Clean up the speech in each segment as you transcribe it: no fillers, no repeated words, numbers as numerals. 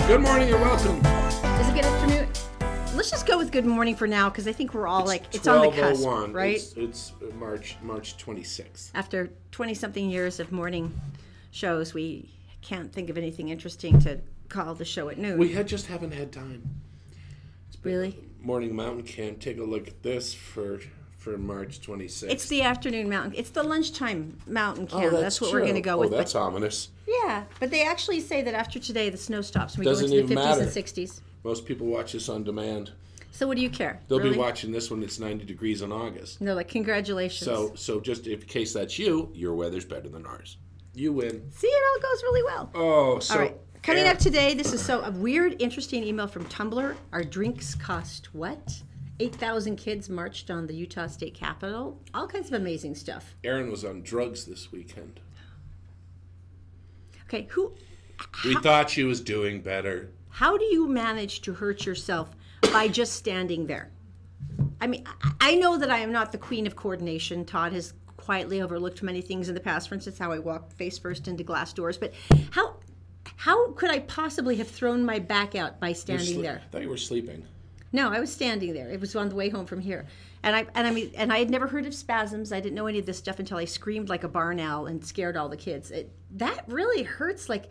Good morning and welcome. Is it good afternoon? Let's just go with good morning for now, because I think we're all it's on the cusp, right? It's March 26th. After 20-something years of morning shows, we can't think of anything interesting to call the show at noon. We just haven't had time. Really? Morning mountain camp. Take a look at this for March 26th. It's the afternoon mountain. It's the lunchtime mountain camp. Oh, that's what we're going to go with. Oh, that's ominous. Yeah, but they actually say that after today the snow stops and we Doesn't go into the 50s even and matter. 60s. Most people watch this on demand. So what do you care? They'll really? be watching this when it's 90 degrees in August. No, like, congratulations. So just in case that's you, your weather's better than ours. You win. See, it all goes really well. Oh, so... All right. Coming up today, this is a weird, interesting email from Tumblr. Our drinks cost what? 8,000 kids marched on the Utah State Capitol. All kinds of amazing stuff. Erin was on drugs this weekend. Okay, We thought she was doing better. how do you manage to hurt yourself by just standing there? I mean, I know that I am not the queen of coordination. Todd has quietly overlooked many things in the past. For instance, how I walked face first into glass doors. But how could I possibly have thrown my back out by standing there? I thought you were sleeping. No, I was standing there. It was on the way home from here. And I had never heard of spasms. I didn't know any of this stuff until I screamed like a barn owl and scared all the kids. That really hurts. Like,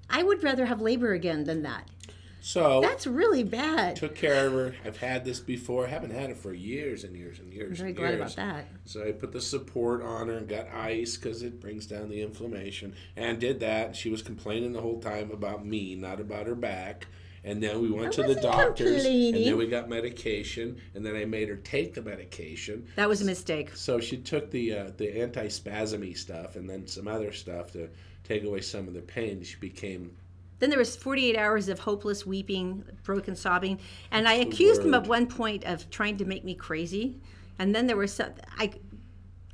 I would rather have labor again than that. So That's really bad. took care of her. I've had this before. I haven't had it for years and years and years. I'm very and glad years. about that. So I put the support on her and got ice because it brings down the inflammation. And did that. She was complaining the whole time about me, not about her back. And then we went to the doctors, and then we got medication, and then I made her take the medication. That was a mistake. So she took the anti-spasmy stuff and then some other stuff to take away some of the pain. She became... Then there was 48 hours of hopeless weeping, broken sobbing, and I accused him at one point of trying to make me crazy. And then there was I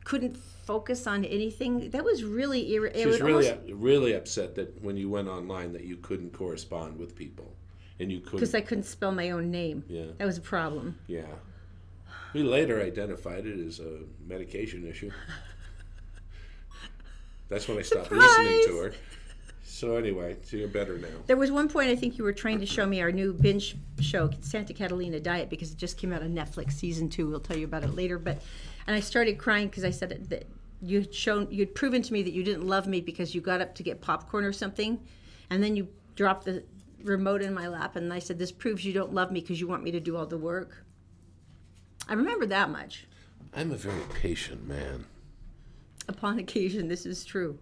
couldn't focus on anything. That was really irritating. She was really upset that when you went online that you couldn't correspond with people, and you couldn't because I couldn't spell my own name. Yeah, that was a problem. Yeah, we later identified it as a medication issue. That's when I stopped listening to her. So anyway, so you're better now. There was one point I think you were trying to show me our new binge show, Santa Catalina Diet, because it just came out on Netflix, season 2. We'll tell you about it later. And I started crying because I said that you'd proven to me that you didn't love me because you got up to get popcorn or something, and then you dropped the remote in my lap, and I said, this proves you don't love me because you want me to do all the work. I remember that much. I'm a very patient man. Upon occasion, this is true.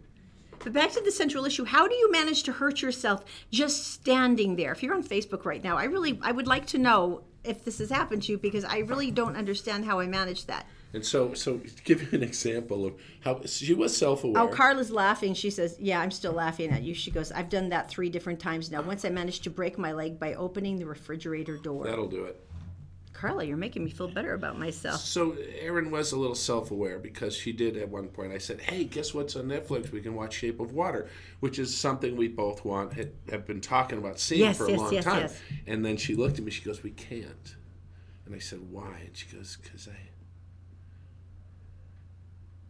But back to the central issue, how do you manage to hurt yourself just standing there? If you're on Facebook right now, I would like to know if this has happened to you, because I really don't understand how I managed that. And so give you an example of how she was self-aware. Oh, Carla's laughing. She says, yeah, I'm still laughing at you. She goes, I've done that 3 different times now. Once I managed to break my leg by opening the refrigerator door. That'll do it. Carla, you're making me feel better about myself. So Erin was a little self-aware because she did at one point. I said, hey, guess what's on Netflix? We can watch Shape of Water, which is something we both have been talking about seeing for a long time. Yes. And then she looked at me, she goes, we can't. And I said, why? And she goes, because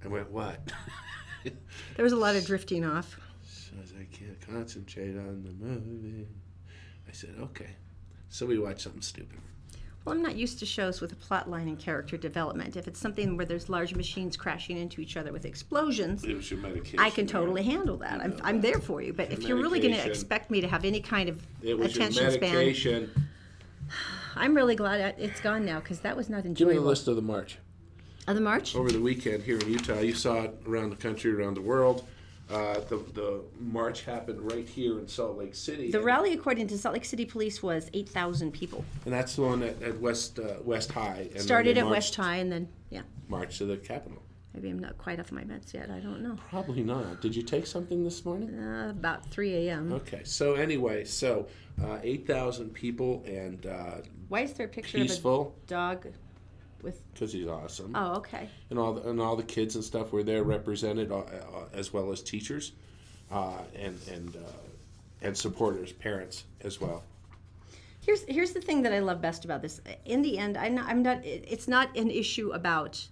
I went, what? There was a lot of drifting off. She says, I can't concentrate on the movie. I said, okay. So we watched something stupid. Well, I'm not used to shows with a plot line and character development. If it's something where there's large machines crashing into each other with explosions, it was your medication, I can totally handle that. I'm there for you. But if you're really going to expect me to have any kind of attention span, I'm really glad it's gone now, because that was not enjoyable. Give me a list of the march. Of the march? Over the weekend here in Utah. You saw it around the country, around the world. The march happened right here in Salt Lake City. The rally, according to Salt Lake City Police, was 8,000 people. And that's the one at West High. And started at West High and then, yeah. Marched to the Capitol. Maybe I'm not quite off my meds yet. I don't know. Probably not. Did you take something this morning? About 3 a.m. Okay. So anyway, 8,000 people and why is there a picture peaceful of a dog? Because he's awesome. Oh, okay. And all the kids and stuff were there represented, as well as teachers, and supporters, parents as well. Here's the thing that I love best about this. In the end, I'm not. It's not an issue about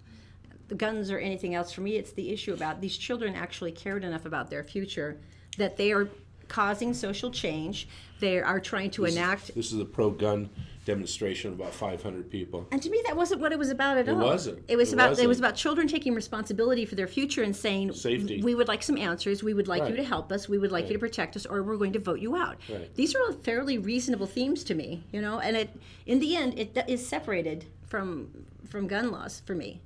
the guns or anything else. For me, it's the issue about these children actually cared enough about their future that they are causing social change. They are trying to enact. This is a pro-gun demonstration of about 500 people. And to me, that wasn't what it was about at all. It wasn't. It was about children taking responsibility for their future and saying, safety. We would like some answers. We would like you to help us. We would like you to protect us, or we're going to vote you out. Right. These are all fairly reasonable themes to me, you know. And in the end, it is separated from gun laws for me.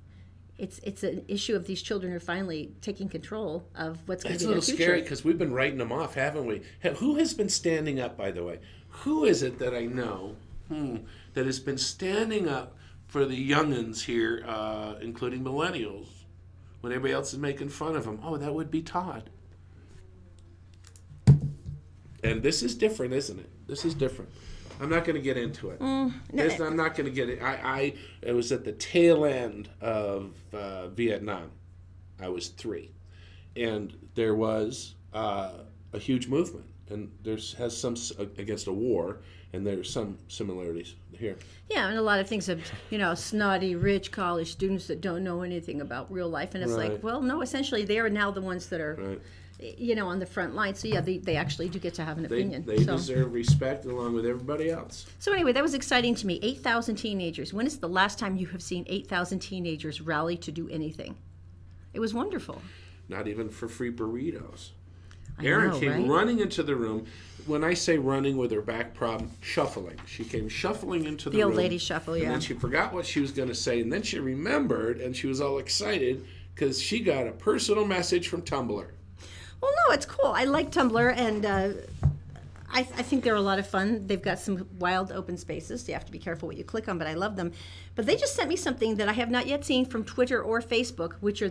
It's an issue of these children are finally taking control of what's going to be their future. It's a little scary because we've been writing them off, haven't we? Who has been standing up, by the way? Who is it that I know that has been standing up for the youngins here, including millennials, when everybody else is making fun of them? Oh, that would be Todd. And this is different, isn't it? This is different. I'm not going to get into it. I'm not going to get it. It was at the tail end of Vietnam. I was 3. And there was a huge movement. And has some against a war, and there's some similarities here. Yeah, and a lot of things of, snotty, rich college students that don't know anything about real life. And it's like, well, no, essentially they are now the ones that are... Right. On the front line. So yeah, they actually do get to have an opinion. They deserve respect along with everybody else. So anyway, that was exciting to me. 8,000 teenagers. When is the last time you have seen 8,000 teenagers rally to do anything? It was wonderful. Not even for free burritos. Erin came running into the room. When I say running with her back problem, shuffling. She came shuffling into the room. The old lady shuffle, yeah. And then she forgot what she was going to say, and then she remembered, and she was all excited because she got a personal message from Tumblr. Well, no, it's cool. I like Tumblr, and I think they're a lot of fun. They've got some wild open spaces. You have to be careful what you click on, but I love them. But they just sent me something that I have not yet seen from Twitter or Facebook, which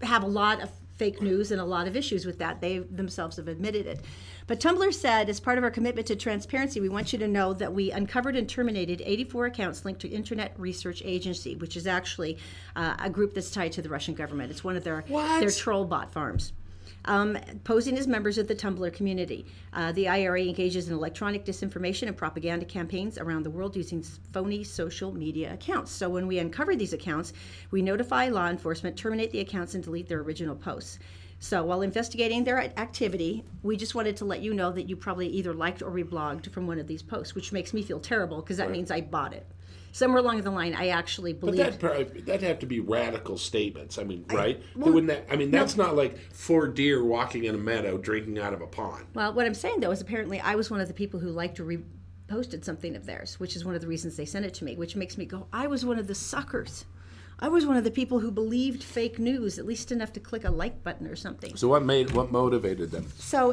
have a lot of fake news and a lot of issues with that. They themselves have admitted it. But Tumblr said, as part of our commitment to transparency, we want you to know that we uncovered and terminated 84 accounts linked to Internet Research Agency, which is actually a group that's tied to the Russian government. It's one of their troll bot farms. Posing as members of the Tumblr community. The IRA engages in electronic disinformation and propaganda campaigns around the world using phony social media accounts. So when we uncover these accounts, we notify law enforcement, terminate the accounts, and delete their original posts. So while investigating their activity, we just wanted to let you know that you probably either liked or reblogged from one of these posts, which makes me feel terrible because that means I bought it. Somewhere along the line, I actually believe. But that'd have to be radical statements. I mean, right? That's not like 4 deer walking in a meadow drinking out of a pond. Well, what I'm saying, though, is apparently I was one of the people who liked or reposted something of theirs, which is one of the reasons they sent it to me, which makes me go, I was one of the suckers. I was one of the people who believed fake news, at least enough to click a like button or something. So what motivated them? So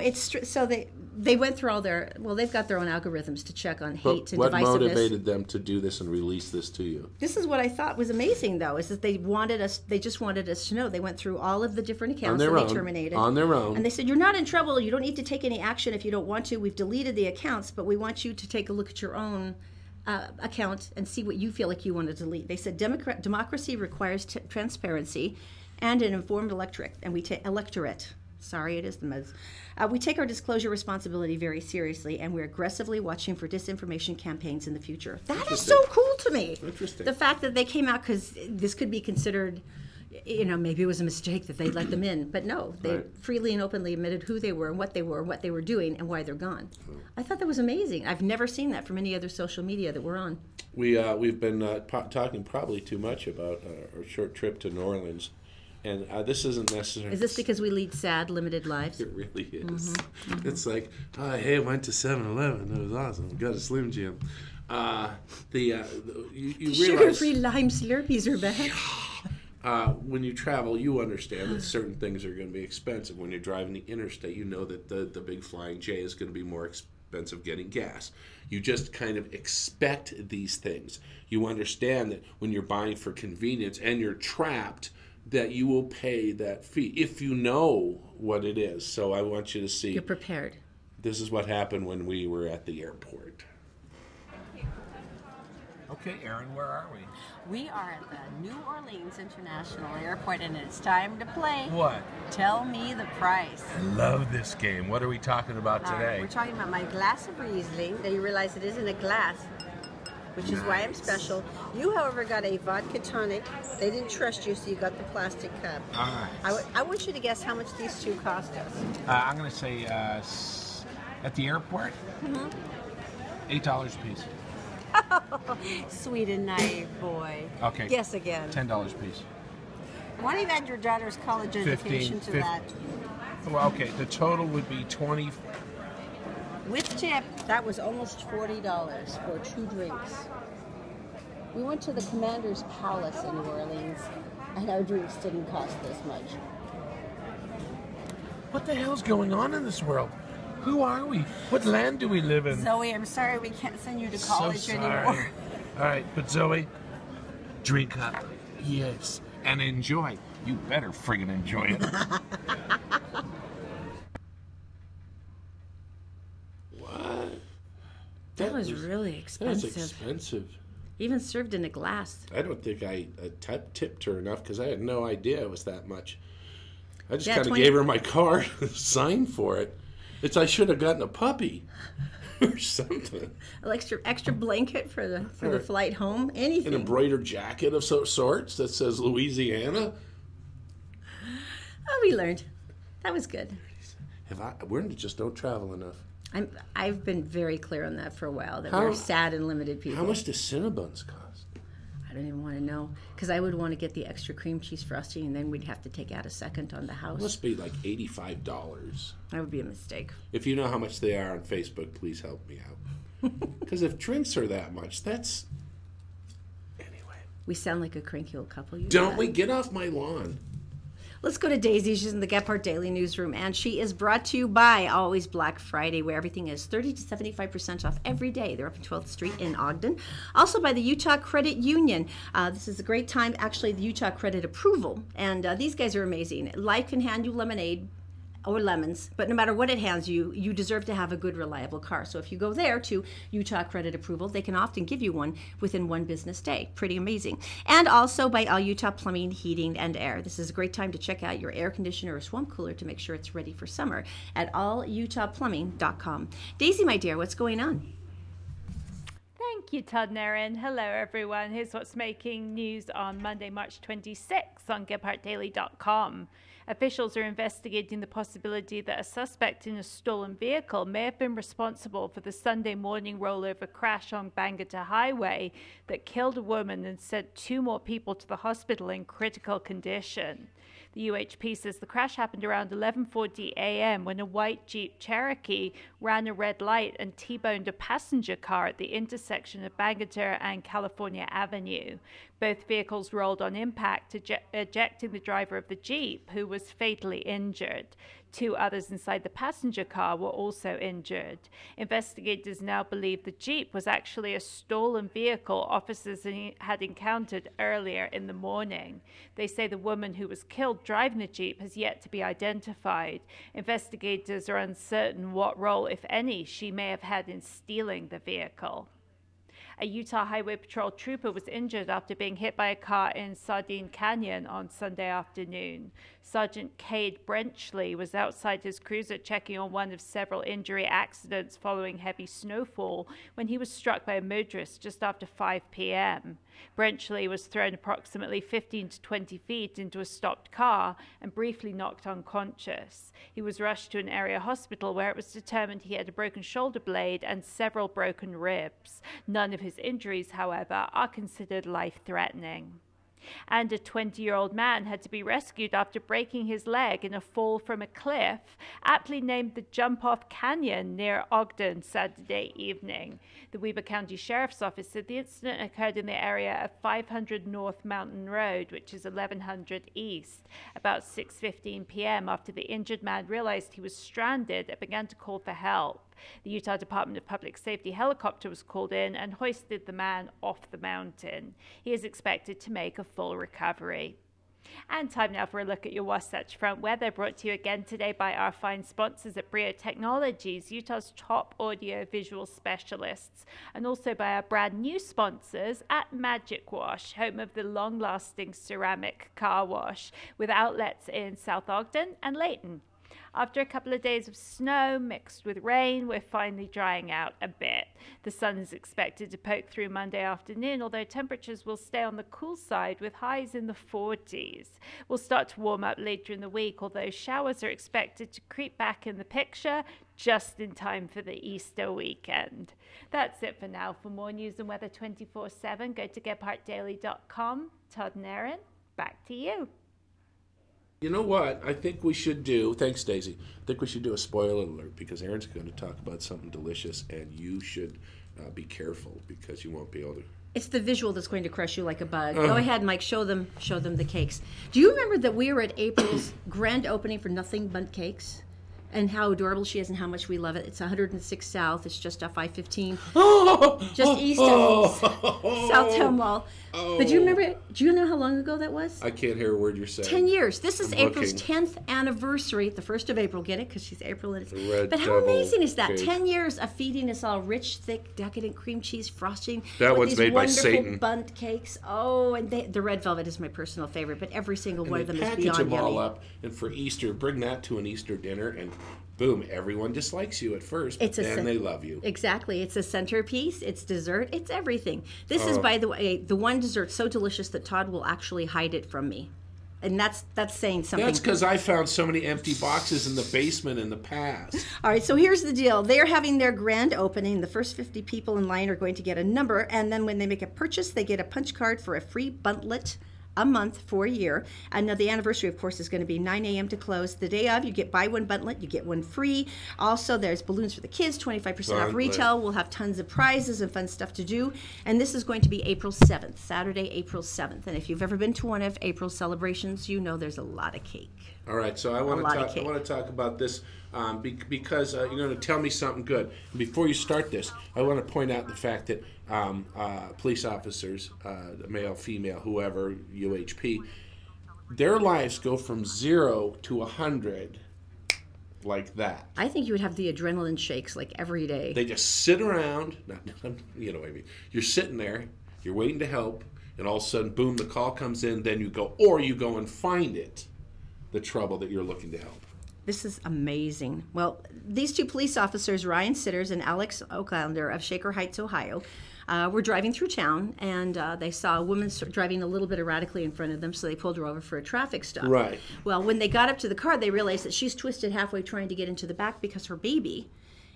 they went through all they've got their own algorithms to check on hate and divisiveness. What motivated them to do this and release this to you? This is what I thought was amazing, though, is that they just wanted us to know. They went through all of the different accounts that they terminated. On their own. And they said, you're not in trouble. You don't need to take any action if you don't want to. We've deleted the accounts, but we want you to take a look at your own account and see what you feel like you want to delete. They said democracy requires transparency and an informed electorate, and electorate. Sorry, it is the most. We take our disclosure responsibility very seriously, and we're aggressively watching for disinformation campaigns in the future. That is so cool to me. Interesting. The fact that they came out, because this could be considered, maybe it was a mistake that they let them in, but no, they freely and openly admitted who they were and what they were doing, and why they're gone. I thought that was amazing. I've never seen that from any other social media that we're on. We've been talking probably too much about our short trip to New Orleans, and this isn't necessarily. Is this because we lead sad, limited lives? It really is. Mm-hmm. It's like, hey, went to 7-Eleven. It was awesome. Got a Slim Jim. You realize sugar-free lime Slurpees are back. When you travel, you understand that certain things are going to be expensive. When you're driving the interstate, you know that the big Flying J is going to be more expensive getting gas. You just kind of expect these things. You understand that when you're buying for convenience and you're trapped, that you will pay that fee if you know what it is. So I want you to see. You're prepared. This is what happened when we were at the airport. Okay, Erin, where are we? We are at the New Orleans International Airport, and it's time to play. What? Tell me the price. I love this game. What are we talking about today? We're talking about my glass of Riesling. Now you realize it isn't a glass. which is why I'm special. You, however, got a vodka tonic. They didn't trust you, so you got the plastic cup. All right. I want you to guess how much these two cost us. I'm going to say at the airport, $8 a piece. Sweet and naive boy. Okay. Guess again. $10 a piece. Why don't you add your daughter's college education to that? Well, okay, the total would be 20. With tip, that was almost $40 for 2 drinks. We went to the Commander's Palace in New Orleans, and our drinks didn't cost this much. What the hell's going on in this world? Who are we? What land do we live in? Zoe, I'm sorry we can't send you to college so anymore. All right, but Zoe, drink up. Yes. And enjoy. You better friggin' enjoy it. What? That was really expensive. That's expensive. Even served in a glass. I don't think I tipped her enough because I had no idea it was that much. I just kind of gave her my card, signed for it. I should have gotten a puppy or something. An extra blanket for the flight home. Anything. An embroidered jacket of sorts that says Louisiana. Oh, we learned. That was good. We just don't travel enough. I've been very clear on that for a while, that we're sad and limited people. How much do Cinnabons cost? I don't even want to know, because I would want to get the extra cream cheese frosting, and then we'd have to take out a second on the house. It must be like $85. That would be a mistake. If you know how much they are on Facebook, please help me out. Because if drinks are that much, that's... Anyway. We sound like a cranky old couple. Don't we? Get off my lawn. Let's go to Daisy. She's in the Gephardt Daily Newsroom, and she is brought to you by Always Black Friday, where everything is 30 to 75% off every day. They're up in 12th Street in Ogden. Also by the Utah Credit Union. This is a great time, actually, the Utah Credit Approval, and these guys are amazing. Life can hand you lemonade or lemons, but no matter what it hands you, you deserve to have a good, reliable car. So if you go there to Utah Credit Approval, they can often give you one within 1 business day. Pretty amazing. And also by All Utah Plumbing, Heating, and Air. This is a great time to check out your air conditioner or swamp cooler to make sure it's ready for summer at allutahplumbing.com. Daisy, my dear, what's going on? Thank you, Todd and Erin. Hello, everyone. Here's what's making news on Monday, March 26th on GephartDaily.com. Officials are investigating the possibility that a suspect in a stolen vehicle may have been responsible for the Sunday morning rollover crash on Bangor Highway that killed a woman and sent 2 more people to the hospital in critical condition. The UHP says the crash happened around 11:40 a.m. when a white Jeep Cherokee ran a red light and T-boned a passenger car at the intersection of Bangor and California Avenue. Both vehicles rolled on impact, ejecting the driver of the Jeep, who was fatally injured. 2 others inside the passenger car were also injured. Investigators now believe the Jeep was actually a stolen vehicle officers had encountered earlier in the morning. They say the woman who was killed driving the Jeep has yet to be identified. Investigators are uncertain what role, if any, she may have had in stealing the vehicle. A Utah Highway Patrol trooper was injured after being hit by a car in Sardine Canyon on Sunday afternoon. Sergeant Cade Brenchley was outside his cruiser checking on one of several injury accidents following heavy snowfall when he was struck by a motorist just after 5 p.m. Brenchley was thrown approximately 15 to 20 feet into a stopped car and briefly knocked unconscious. He was rushed to an area hospital where it was determined he had a broken shoulder blade and several broken ribs. None of his injuries, however, are considered life-threatening. And a 20-year-old man had to be rescued after breaking his leg in a fall from a cliff, aptly named the Jump-Off Canyon near Ogden Saturday evening. The Weber County Sheriff's Office said the incident occurred in the area of 500 North Mountain Road, which is 1100 East, about 6:15 p.m. after the injured man realized he was stranded and began to call for help. The Utah Department of Public Safety helicopter was called in and hoisted the man off the mountain. He is expected to make a full recovery. And time now for a look at your Wasatch Front weather, brought to you again today by our fine sponsors at Brio Technologies, Utah's top audio-visual specialists, and also by our brand new sponsors at Magic Wash, home of the long-lasting ceramic car wash, with outlets in South Ogden and Layton. After a couple of days of snow mixed with rain, we're finally drying out a bit. The sun is expected to poke through Monday afternoon, although temperatures will stay on the cool side with highs in the 40s. We'll start to warm up later in the week, although showers are expected to creep back in the picture just in time for the Easter weekend. That's it for now. For more news and weather 24/7, go to GephartDaily.com. Todd and Erin, back to you. You know what? I think we should do, thanks Daisy, I think we should do a spoiler alert because Erin's going to talk about something delicious and you should be careful because you won't be able to. It's the visual that's going to crush you like a bug. Go ahead, Mike, show them the cakes. Do you remember that we were at April's grand opening for Nothing But Cakes? And how adorable she is and how much we love it. It's 106 South. It's just off I-15. Just east of Southtown Mall. But do you remember, do you know how long ago that was? I can't hear a word you're saying. 10 years. This is April's 10th anniversary. The 1st of April, get it? Because she's April. And it's, but how amazing is that? Cake. 10 years of feeding us all rich, thick, decadent cream cheese frosting. That with one's these made by wonderful Satan. Bundt cakes. Oh, and the red velvet is my personal favorite. But every single one of them is beyond package them all yummy. up, and for Easter, bring that to an Easter dinner, and boom, everyone dislikes you at first, but then they love you. Exactly. It's a centerpiece. It's dessert. It's everything. This is, by the way, the one dessert so delicious that Todd will actually hide it from me. And that's saying something. That's because I found so many empty boxes in the basement in the past. All right, so here's the deal. They're having their grand opening. The first 50 people in line are going to get a number, and then when they make a purchase, they get a punch card for a free buntlet a month for a year. And now the anniversary, of course, is going to be 9 a.m. to close. The day of, you get buy one buntlet, you get one free. Also, there's balloons for the kids, 25% off retail. We'll have tons of prizes and fun stuff to do. And this is going to be April 7th, Saturday, April 7th. And if you've ever been to one of April's celebrations, you know there's a lot of cake. All right, so I want to talk about this because you're going to tell me something good. Before you start this, I want to point out the fact that police officers, male, female, whoever, UHP, their lives go from 0 to 100 like that. I think you would have the adrenaline shakes like every day. They just sit around, you know what I mean. You're sitting there, you're waiting to help, and all of a sudden, boom, the call comes in, then you go and find it, the trouble that you're looking to help. This is amazing. Well, these two police officers, Ryan Sitters and Alex Oaklander of Shaker Heights, Ohio, were driving through town, and they saw a woman driving a little bit erratically in front of them, so they pulled her over for a traffic stop. Right. Well, when they got up to the car, they realized that she's twisted halfway trying to get into the back because her baby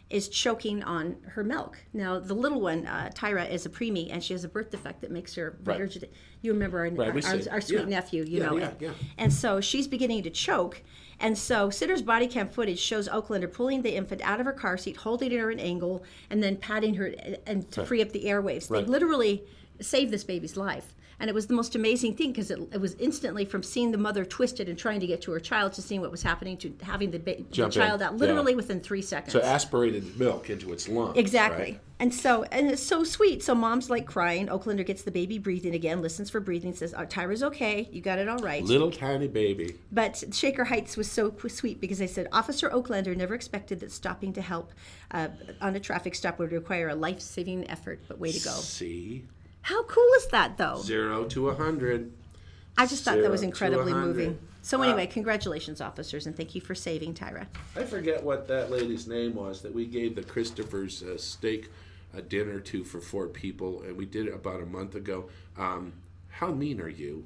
is choking on her milk. Now, the little one, Tyra, is a preemie, and she has a birth defect that makes her regurgitate. You remember our sweet nephew, you know. Yeah. And so she's beginning to choke. And so Sitter's body cam footage shows Oaklander pulling the infant out of her car seat, holding her at an angle, and then patting her and to free up the airwaves. They literally saved this baby's life. And it was the most amazing thing because it was instantly from seeing the mother twisted and trying to get to her child to seeing what was happening to having the child out literally within 3 seconds. So aspirated milk into its lungs. Exactly. Right? And it's so sweet. So mom's like crying. Oaklander gets the baby breathing again, listens for breathing, says, oh, Tyra's okay. You got it all right. Little tiny baby. But Shaker Heights was so sweet because they said, Officer Oaklander never expected that stopping to help on a traffic stop would require a life-saving effort, but way to go. See? How cool is that, though? 0 to 100. I just thought that was incredibly moving. So anyway, congratulations, officers, and thank you for saving Tyra. I forget what that lady's name was that we gave the Christopher's steak dinner to for 4 people, and we did it about a month ago. How mean are you?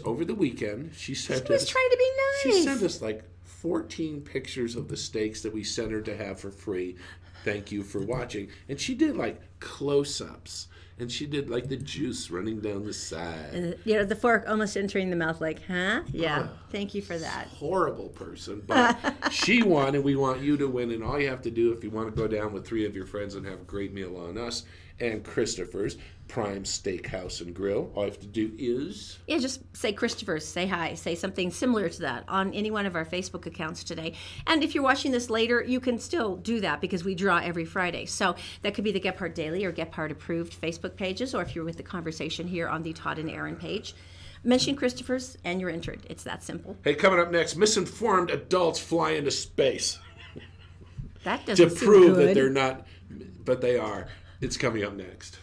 Over the weekend, she was trying to be nice. She sent us like 14 pictures of the steaks that we sent her to have for free. Thank you for watching. And she did like close-ups. And she did like the juice running down the side. And the fork almost entering the mouth like, huh? Yeah, thank you for that. Horrible person, but she won, and we want you to win. And all you have to do if you want to go down with 3 of your friends and have a great meal on us and Christopher's Prime Steakhouse and Grill, all you have to do is... Yeah, just say Christopher's, say hi, say something similar to that on any one of our Facebook accounts today. And if you're watching this later, you can still do that because we draw every Friday. So that could be the Gephardt Daily or Gephardt Approved Facebook pages, or if you're with the conversation here on the Todd and Erin page. Mention Christopher's and you're entered. It's that simple. Hey, coming up next, misinformed adults fly into space. That doesn't to prove seem good. that they're not, but they are. It's coming up next.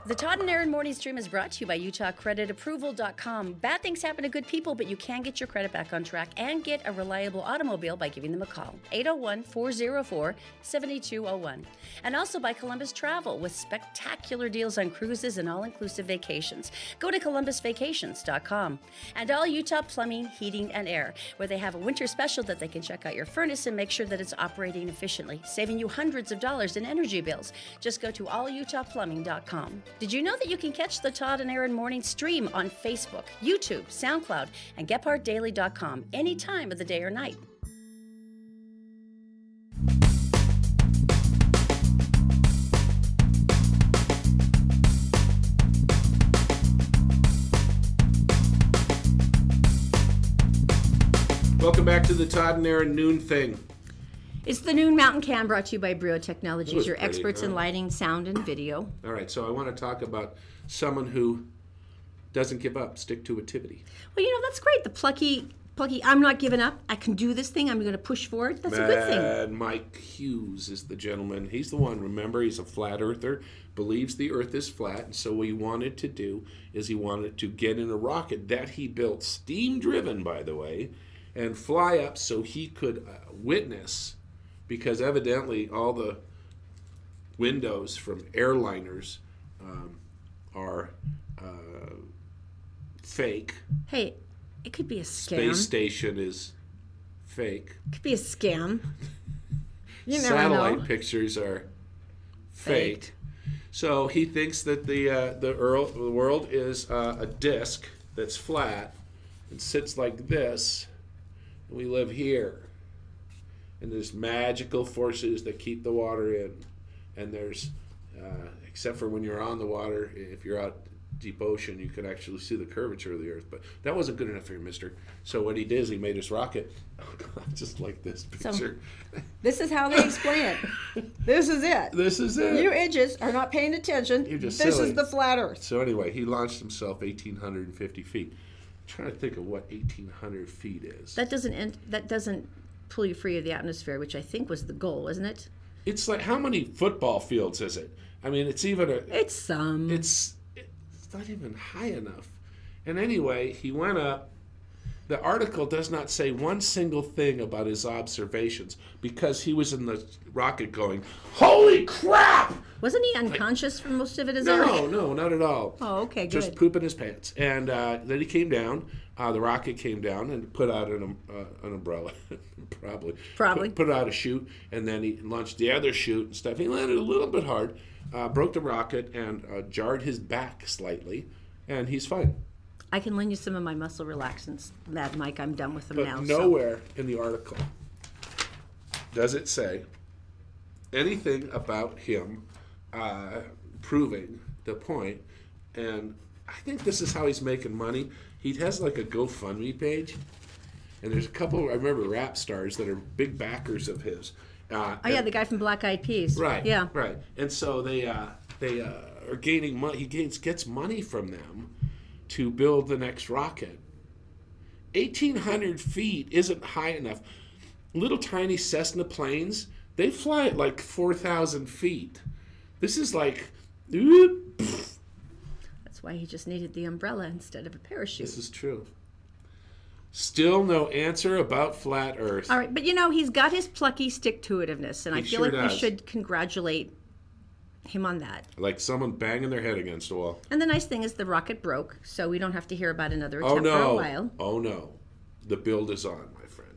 The Todd and Erin Morning Stream is brought to you by UtahCreditApproval.com. Bad things happen to good people, but you can get your credit back on track and get a reliable automobile by giving them a call. 801-404-7201. And also by Columbus Travel with spectacular deals on cruises and all-inclusive vacations. Go to ColumbusVacations.com. And all Utah Plumbing, Heating, and Air, where they have a winter special that they can check out your furnace and make sure that it's operating efficiently, saving you hundreds of dollars in energy bills. Just go to allutahplumbing.com. Did you know that you can catch the Todd and Erin Morning Stream on Facebook, YouTube, SoundCloud, and GephartDaily.com any time of the day or night? Welcome back to the Todd and Erin Noon Thing. It's the Noon Mountain Cam brought to you by Brio That Technologies, was your pretty, experts in huh? lighting, sound, and video. All right, so I want to talk about someone who doesn't give up, stick-to-itivity. Well, that's great. The plucky, I'm not giving up. I can do this thing. I'm going to push forward. That's a good thing. And Mike Hughes is the gentleman. He's the one, remember, he's a flat earther, believes the earth is flat, and so what he wanted to do is he wanted to get in a rocket that he built, steam-driven, by the way, and fly up so he could witness, because evidently all the windows from airliners are fake. Hey, it could be a scam. Space station is fake. It could be a scam. You never Satellite know. pictures are fake. So he thinks that the world is a disc that's flat and sits like this, and we live here. And there's magical forces that keep the water in. And there's, except for when you're on the water, if you're out deep ocean, you can actually see the curvature of the earth. But that wasn't good enough for you, mister. So what he did is he made his rocket, just like this picture. So, this is how they explain it. This is it. This is it. You idiots are not paying attention. You're just This silly. is the flat earth. So anyway, he launched himself 1,850 feet. I'm trying to think of what 1,800 feet is. That doesn't pull you free of the atmosphere, which I think was the goal, wasn't it? It's like, how many football fields is it? I mean, it's even a... It's some. It's not even high enough. And anyway, he went up. The article does not say one single thing about his observations because he was in the rocket going, holy crap! Wasn't he unconscious for most of it? No, not at all. Oh, okay, good. Just pooping his pants. And then he came down. The rocket came down and put out an umbrella, probably. Put out a chute, and then he launched the other chute and stuff. He landed a little bit hard, broke the rocket, and jarred his back slightly, and he's fine. I can lend you some of my muscle relaxants, Mike. I'm done with them But now. nowhere in the article does it say anything about him proving the point. And I think this is how he's making money. He has like a GoFundMe page, and there's a couple, I remember, rap stars that are big backers of his. The guy from Black Eyed Peas. Right. Yeah. Right. And so they are gaining money. He gets money from them to build the next rocket. 1,800 feet isn't high enough. Little tiny Cessna planes, they fly at like 4,000 feet. This is like, That's why he just needed the umbrella instead of a parachute. this is true. Still no answer about flat Earth. All right, but he's got his plucky stick-to-itiveness, and I feel sure like we does. should congratulate him on that. Like someone banging their head against a wall. And the nice thing is the rocket broke, so we don't have to hear about another attempt for a while. Oh no. The build is on, my friend.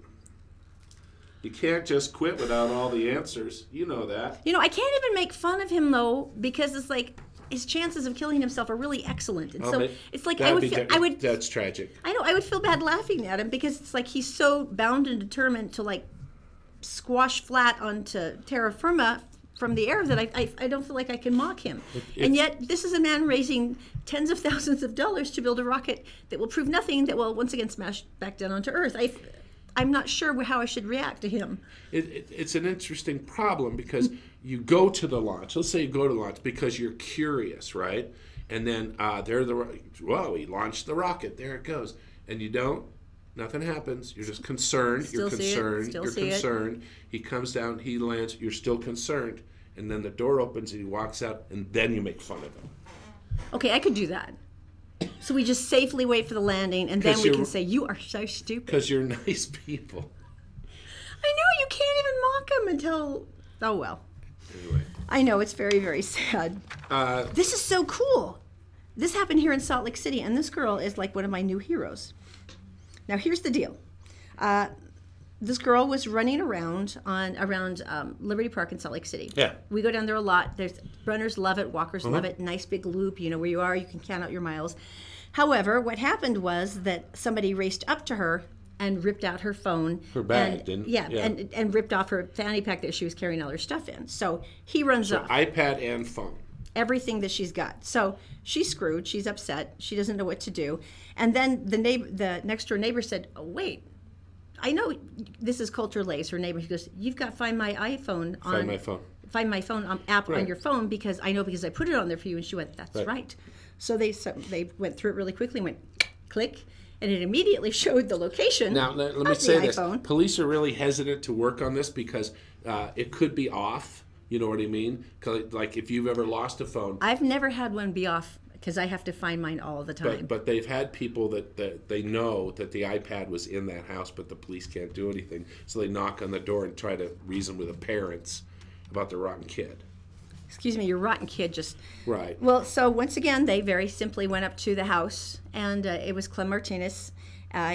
You can't just quit without all the answers. You know that. I can't even make fun of him though, because it's like his chances of killing himself are really excellent, and so it's like That's tragic. I know I would feel bad laughing at him because it's like he's so bound and determined to like squash flat onto terra firma from the air that I don't feel like I can mock him. And yet this is a man raising tens of thousands of dollars to build a rocket that will prove nothing, that will once again smash back down onto Earth. I'm not sure how I should react to him. It's an interesting problem because you go to the launch. Let's say you go to launch because you're curious, right? And then he launched the rocket. There it goes. And you don't. Nothing happens. You're just concerned. You're concerned. He comes down. He lands. You're still concerned. And then the door opens and he walks out. And then you make fun of him. Okay, I could do that. So we just safely wait for the landing, and then we can say, you are so stupid. Because you're nice people. I know, you can't even mock them until... Oh, well. Anyway. I know, it's very, very sad. This is so cool. This happened here in Salt Lake City, and this girl is like one of my new heroes. Now, here's the deal. This girl was running around Liberty Park in Salt Lake City. Yeah. We go down there a lot. There's runners love it, walkers love it. Nice big loop. You know where you are. You can count out your miles. However, what happened was that somebody raced up to her and ripped out her phone. Her bag, and ripped off her fanny pack that she was carrying all her stuff in. So he runs off. iPad and phone. Everything that she's got. So she's screwed. She's upset. She doesn't know what to do. And then the next door neighbor said, "Oh, wait. I know this is Coulter Lace," her neighbor. She goes, "You've got Find My iPhone on Find My Phone app on your phone because I put it on there for you." And she went, "That's right." So they went through it really quickly and went click, and it immediately showed the location. Now let me say this: iPhone. Police are really hesitant to work on this because it could be off. You know what I mean? 'Cause, like if you've ever lost a phone, I've never had one be off. Because I have to find mine all the time. But they've had people that they know that the iPad was in that house, but the police can't do anything. So they knock on the door and try to reason with the parents about the rotten kid. Excuse me, your rotten kid just... Right. Well, so once again, they very simply went up to the house, and it was Clem Martinez.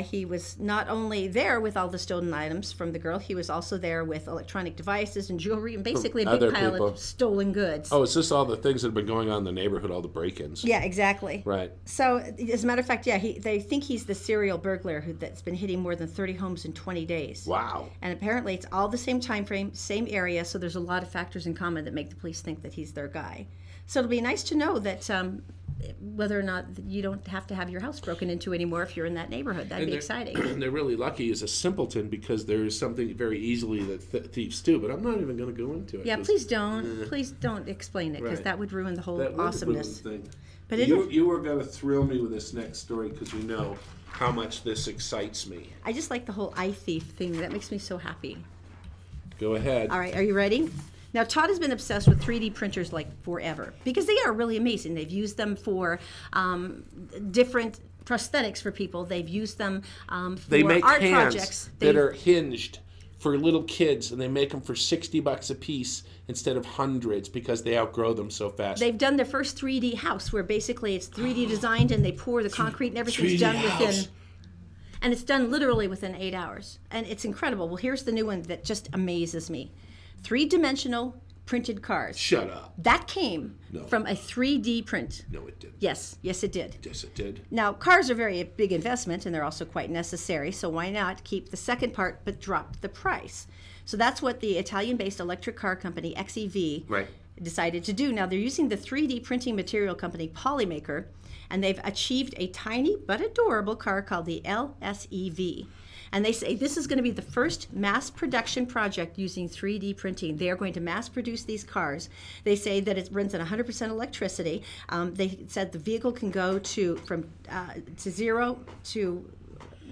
He was not only there with all the stolen items from the girl, he was also there with electronic devices and jewelry and basically a big pile of stolen goods. Oh, it's just all the things that have been going on in the neighborhood, all the break-ins. Yeah, exactly. Right. So, as a matter of fact, they think he's the serial burglar that's been hitting more than 30 homes in 20 days. Wow. And apparently it's all the same time frame, same area, so there's a lot of factors in common that make the police think that he's their guy. So it'll be nice to know that whether or not you don't have to have your house broken into anymore if you're in that neighborhood. That'd be exciting. And they're really lucky as a simpleton because there's something very easily that thieves do, but I'm not even going to go into it. Yeah, please don't. Please don't explain it because that would ruin the whole awesomeness. But you were going to thrill me with this next story because you know how much this excites me. I just like the whole eye thief thing. That makes me so happy. Go ahead. All right, are you ready? Now, Todd has been obsessed with 3D printers like forever because they are really amazing. They've used them for different prosthetics for people. They've used them for they make art hands projects. That are hinged for little kids, and they make them for $60 a piece instead of hundreds because they outgrow them so fast. They've done their first 3D house where basically it's 3D designed and they pour the concrete and everything's done within... And it's done literally within 8 hours. And it's incredible. Well, here's the new one that just amazes me. 3-dimensional printed cars. Shut up. That came from a 3D print. No, it didn't. Yes, it did. Yes, it did. Now, cars are very big investment, and they're also quite necessary, so why not keep the second part but drop the price? So that's what the Italian-based electric car company XEV decided to do. Now, they're using the 3D printing material company Polymaker, and they've achieved a tiny but adorable car called the LSEV. And they say this is going to be the first mass production project using 3D printing. They are going to mass produce these cars. They say that it runs on 100% electricity. They said the vehicle can go from 0 to...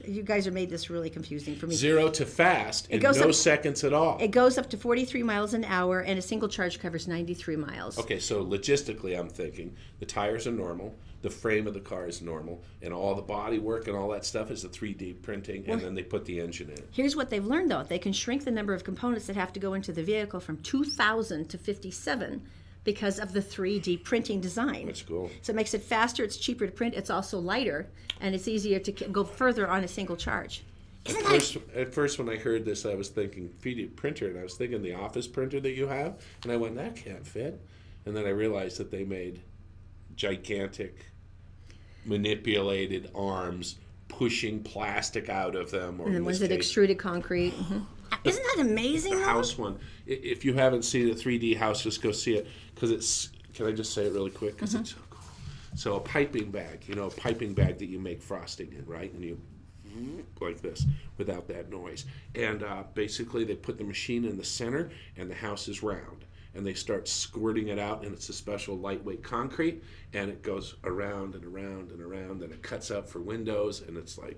You guys have made this really confusing for me. 0 to fast in no seconds at all. It goes up to 43 miles an hour, and a single charge covers 93 miles. Okay, so logistically, I'm thinking the tires are normal, the frame of the car is normal, and all the body work and all that stuff is the 3D printing, and then they put the engine in. Here's what they've learned, though. They can shrink the number of components that have to go into the vehicle from 2,000 to 57 because of the 3D printing design. That's cool. So it makes it faster, it's cheaper to print, it's also lighter, and it's easier to go further on a single charge. At first, when I heard this, I was thinking 3D printer, and I was thinking the office printer that you have, and I went, that can't fit. And then I realized that they made gigantic, manipulated arms pushing plastic out of them. Or and then was it extruded concrete? Mm-hmm. Isn't that amazing? The house one. If you haven't seen a 3D house, just go see it because it's. Can I just say it really quick? Because it's so cool. So a piping bag, a piping bag that you make frosting in, right? And you like this without that noise. And basically, they put the machine in the center, and the house is round. And they start squirting it out, and it's a special lightweight concrete, and it goes around and around and around, and it cuts out for windows, and it's like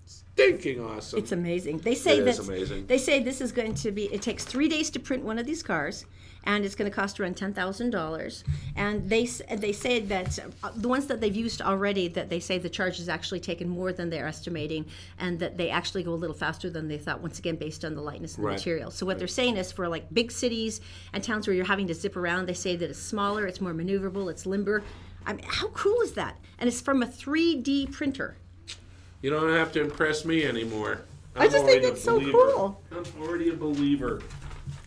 stinking awesome. It's amazing. They say It is amazing. They say this is going to be. It takes 3 days to print one of these cars, and it's going to cost around $10,000. And they say that the ones that they've used already, that they say the charge is actually taken more than they're estimating, and that they actually go a little faster than they thought. Once again, based on the lightness of the material. So what they're saying is for like big cities and towns where you're having to zip around, they say that it's smaller, it's more maneuverable, it's limber. I mean, how cool is that? And it's from a 3D printer. You don't have to impress me anymore. I just think that's so cool. I'm already a believer.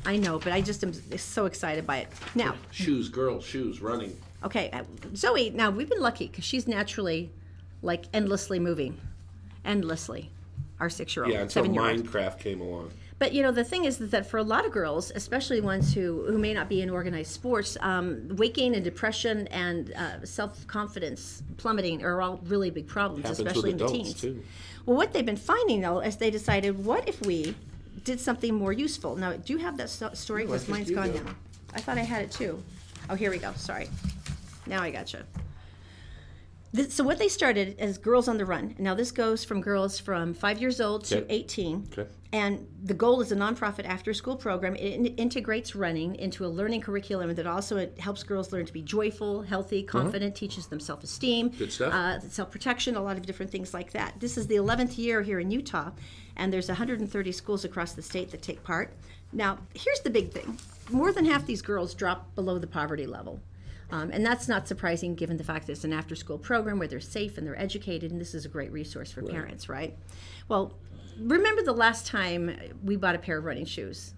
I know, but I just am so excited by it. Now, Shoes, girls, shoes, running. okay, Zoe, now we've been lucky because she's naturally like endlessly moving. Endlessly. Our 6-year-old, Yeah, until 7-year-old. Minecraft came along. But you know, the thing is that for a lot of girls, especially ones who may not be in organized sports, weight gain and depression and self-confidence plummeting are all really big problems, Happens especially with in the adults, teens. too. Well, what they've been finding though is they decided, what if we did something more useful? Now, do you have that story? Because think mine's you gone do. now. I thought I had it too. Oh, here we go. Sorry. Now I gotcha. So what they started as Girls on the Run. Now this goes from girls from 5 years old to 18. Okay. And the goal is a nonprofit after-school program. It integrates running into a learning curriculum that also helps girls learn to be joyful, healthy, confident, teaches them self-esteem, Good stuff. self-protection, a lot of different things like that. This is the 11th year here in Utah, and there's 130 schools across the state that take part. Now, here's the big thing. More than half these girls drop below the poverty level. And that's not surprising given the fact that it's an after-school program where they're safe and they're educated, and this is a great resource for parents, right? Well, remember the last time we bought a pair of running shoes?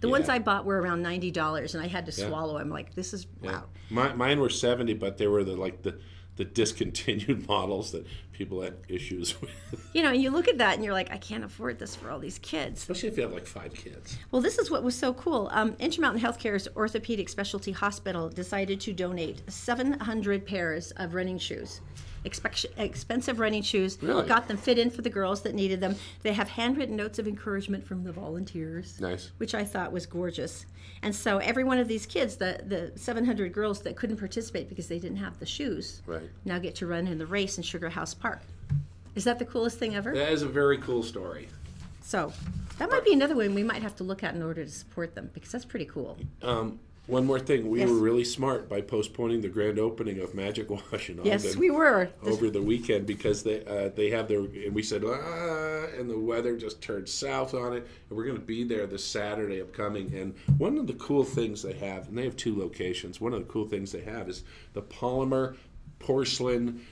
The ones I bought were around $90, and I had to swallow. I'm like, this is, wow. Mine were 70, but they were the discontinued models that people had issues with. You know, and you look at that and you're like, I can't afford this for all these kids. Especially if you have like 5 kids. Well, this is what was so cool. Intermountain Healthcare's Orthopedic Specialty Hospital decided to donate 700 pairs of running shoes. Expensive running shoes. Really? Got them fit in for the girls that needed them. They have handwritten notes of encouragement from the volunteers. Nice. Which I thought was gorgeous. And so every one of these kids, the 700 girls that couldn't participate because they didn't have the shoes, now get to run in the race in Sugar House Park. Is that the coolest thing ever? That is a very cool story. So that might be another one we might have to look at in order to support them, because that's pretty cool. One more thing, we Yes. were really smart by postponing the grand opening of Magic Wash in Ogden. Yes, we were. Over the weekend because they have their, and we said, and the weather just turned south on it, and we're going to be there this Saturday upcoming. And one of the cool things they have, and they have 2 locations, one of the cool things they have is the polymer porcelain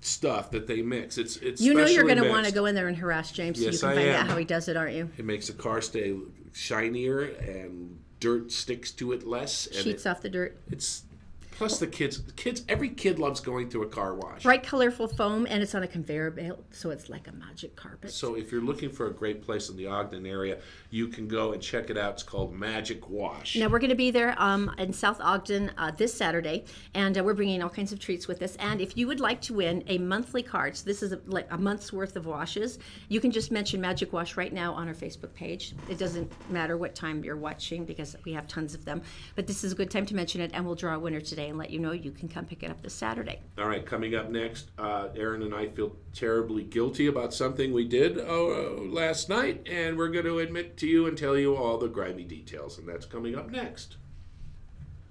stuff that they mix. It's You know you're going to want to go in there and harass James so Yes, you can I find am. out how he does it, aren't you? It makes the car stay shinier and dirt sticks to it less. And Sheets off the dirt. It's plus the kids. Every kid loves going to a car wash. Bright, colorful foam, and it's on a conveyor belt, so it's like a magic carpet. So if you're looking for a great place in the Ogden area, you can go and check it out. It's called Magic Wash. Now we're going to be there in South Ogden this Saturday, and we're bringing all kinds of treats with us. And if you would like to win a monthly card, so this is like a month's worth of washes, you can just mention Magic Wash right now on our Facebook page. It doesn't matter what time you're watching because we have tons of them. But this is a good time to mention it, and we'll draw a winner today and let you know you can come pick it up this Saturday. All right, coming up next, Erin and I feel terribly guilty about something we did last night, and we're going to admit to you and tell you all the grimy details, and that's coming up next.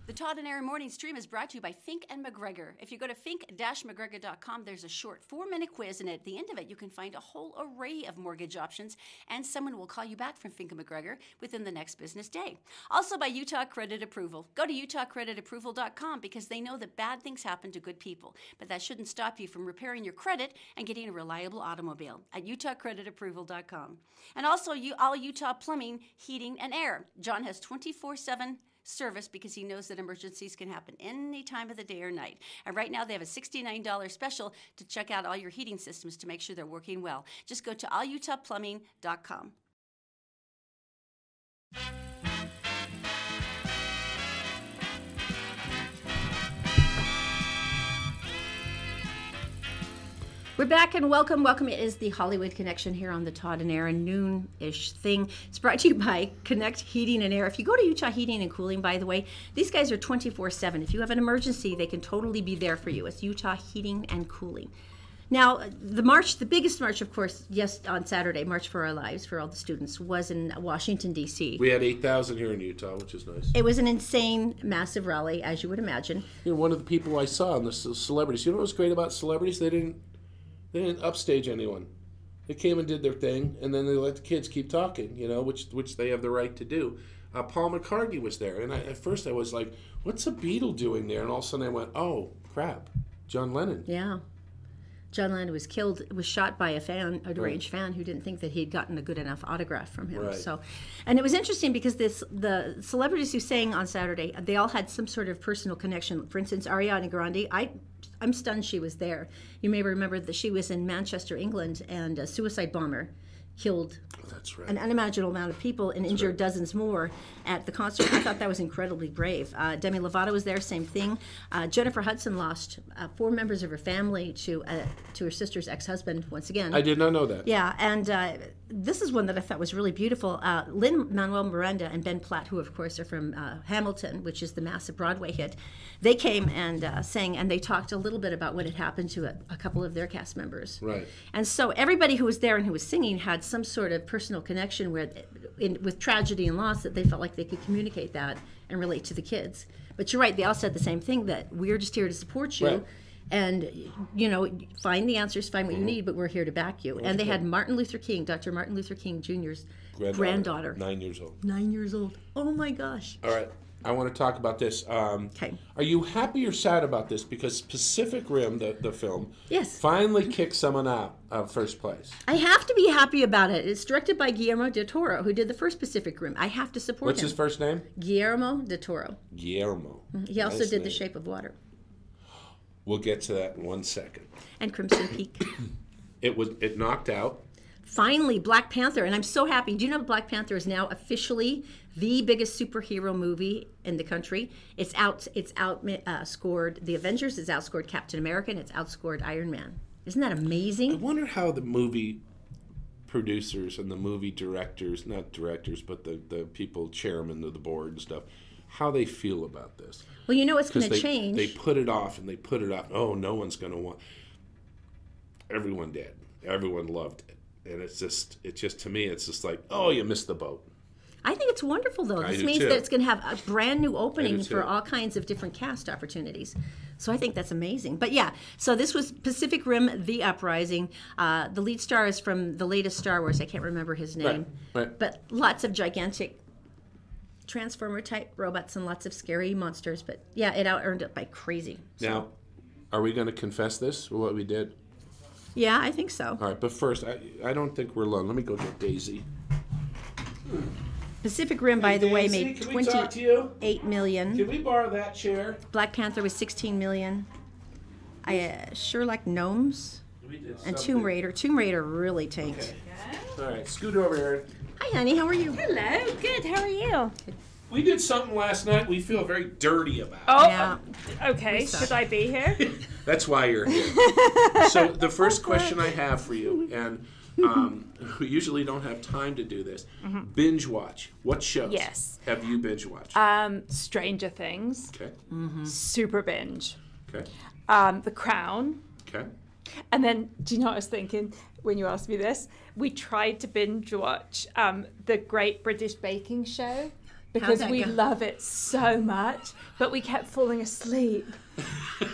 The Todd and Erin Morning Stream is brought to you by Fink and McGregor. If you go to fink-mcgregor.com, there's a short 4-minute quiz, and at the end of it, you can find a whole array of mortgage options, and someone will call you back from Fink and McGregor within the next business day. Also by Utah Credit Approval. Go to utahcreditapproval.com because they know that bad things happen to good people, but that shouldn't stop you from repairing your credit and getting a reliable automobile at utahcreditapproval.com. And also all Utah Plumbing, Heating, and Air. John has 24/7 service because he knows that emergencies can happen any time of the day or night. And right now they have a $69 special to check out all your heating systems to make sure they're working well. Just go to allutahplumbing.com. We're back and welcome. It is the Hollywood Connection here on the Todd and Erin noon-ish thing. It's brought to you by Connect Heating and Air. If you go to Utah Heating and Cooling, by the way, these guys are 24/7. If you have an emergency, they can totally be there for you. It's Utah Heating and Cooling. Now, the biggest march, of course, yes, on Saturday, March for Our Lives, for all the students, was in Washington, D.C. We had 8,000 here in Utah, which is nice. It was an insane, massive rally, as you would imagine. You know, one of the people I saw, and the celebrities, you know what was great about celebrities? They didn't upstage anyone. They came and did their thing, and then they let the kids keep talking, you know, which they have the right to do. Paul McCartney was there, and at first I was like, what's a Beatle doing there? And all of a sudden I went, oh, crap, John Lennon. Yeah. John Lennon was shot by a deranged fan who didn't think that he had gotten a good enough autograph from him. Right. So, and it was interesting because the celebrities who sang on Saturday, they all had some sort of personal connection. For instance, Ariana Grande, I'm stunned she was there. You may remember that she was in Manchester, England, and a suicide bomber killed an unimaginable amount of people and injured dozens more at the concert. I thought that was incredibly brave. Demi Lovato was there, same thing. Jennifer Hudson lost 4 members of her family to her sister's ex-husband once again. I did not know that. Yeah, and this is one that I thought was really beautiful. Lin-Manuel Miranda and Ben Platt, who of course are from Hamilton, which is the massive Broadway hit, they came and sang, and they talked a little bit about what had happened to a couple of their cast members. Right. And so everybody who was there and who was singing had some sort of personal connection with tragedy and loss, that they felt like they could communicate that and relate to the kids. But you're right, they all said the same thing, that we're just here to support you. Right. And, you know, find the answers, find what you need, but we're here to back you. And they had Martin Luther King, Dr. Martin Luther King Jr.'s granddaughter. 9 years old. 9 years old. Oh, my gosh. All right. I want to talk about this. Okay. Are you happy or sad about this? Because Pacific Rim, the film, Yes. finally kicked someone out of first place. I have to be happy about it. It's directed by Guillermo del Toro, who did the first Pacific Rim. I have to support What's him. his first name? Guillermo del Toro. Guillermo. He also Nice did The name. Shape of Water We'll get to that in 1 second. and Crimson Peak. It knocked out. Finally, Black Panther, and I'm so happy. Do you know Black Panther is now officially the biggest superhero movie in the country? It's outscored the Avengers, it's outscored Captain America, and it's outscored Iron Man. Isn't that I amazing? wonder how the movie producers and the movie directors, not directors, but the people, chairman of the board and stuff, how they feel about this. Well, you know it's going to Because change. they put it off and they put it off. Oh, no one's going to want. Everyone did. Everyone loved it. And it's just to me, it's just like, oh, you missed the boat. I think it's wonderful, though. I This do means too. that it's going to have a brand new opening too. for all kinds of different cast opportunities. So I think that's amazing. But yeah, so this was Pacific Rim: The Uprising. The lead star is from the latest Star Wars. I can't remember his name. Right. But lots of gigantic Transformer-type robots and lots of scary monsters. But yeah, it out-earned it by crazy. So, Now, are we going to confess this, what we did? yeah, I think so. All right, but first, I don't think we're alone. Let me go get Daisy. Pacific Rim, by the way, Daisy, made can we talk to you? 28 million. Can we borrow that chair? Black Panther was 16 million. I sure like Gnomes We did and something. Tomb Raider. Tomb Raider really tanked. Okay. All right, scoot over, Erin. Hi, honey. How are you? Hello, good. How are you? We did something last night we feel very dirty about. Oh, Yeah. okay. Should I be here? That's why you're here. So the first question I have for you, and we usually don't have time to do this, binge watch. What shows Yes. have you binge watched? Stranger Things, Okay, super binge. okay, The Crown, okay. and then do you know what I was thinking when you asked me this? We tried to binge watch the Great British Baking Show because that we go? love it so much, but we kept falling asleep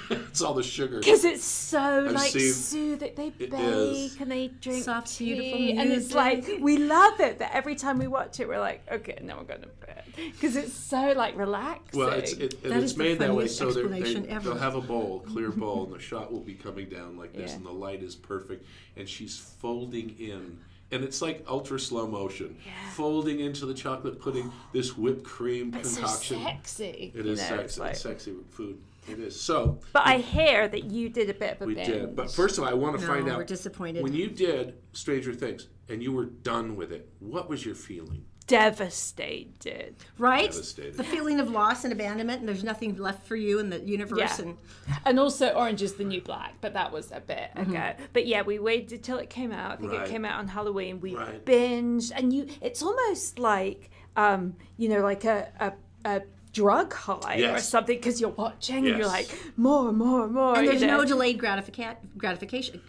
It's all the sugar. because it's so I've like seen- soothing. They It bake is. and they drink Soft, tea, beautiful and it's like music. we love it. That every time we watch it, we're like, okay, now we're going to bed because it's so like relaxing. Well, it's That is the made that way funniest so explanation ever. they'll have a bowl, clear bowl, and the shot will be coming down like this, Yeah. and the light is perfect, and she's folding in. And it's like ultra slow motion, folding into the chocolate pudding, this whipped cream concoction. so sexy. It you is know, sexy, it's like- sexy food. It is. So But I hear that you did a bit of a we binge. did. But first of all, I want to No, find out. we're disappointed. When you did Stranger Things and you were done with it, what was your feeling? Devastated. Right? Devastated. The feeling of loss and abandonment, and there's nothing left for you in the universe. Yeah. And And also Orange is the New Black, but that was a bit ago. But yeah, we waited till it came out. I think Right. it came out on Halloween. We Right. binged, and it's almost like like a drug high or Yes. something because you're watching and you're Yes. like more. and there's you know? no delayed gratification.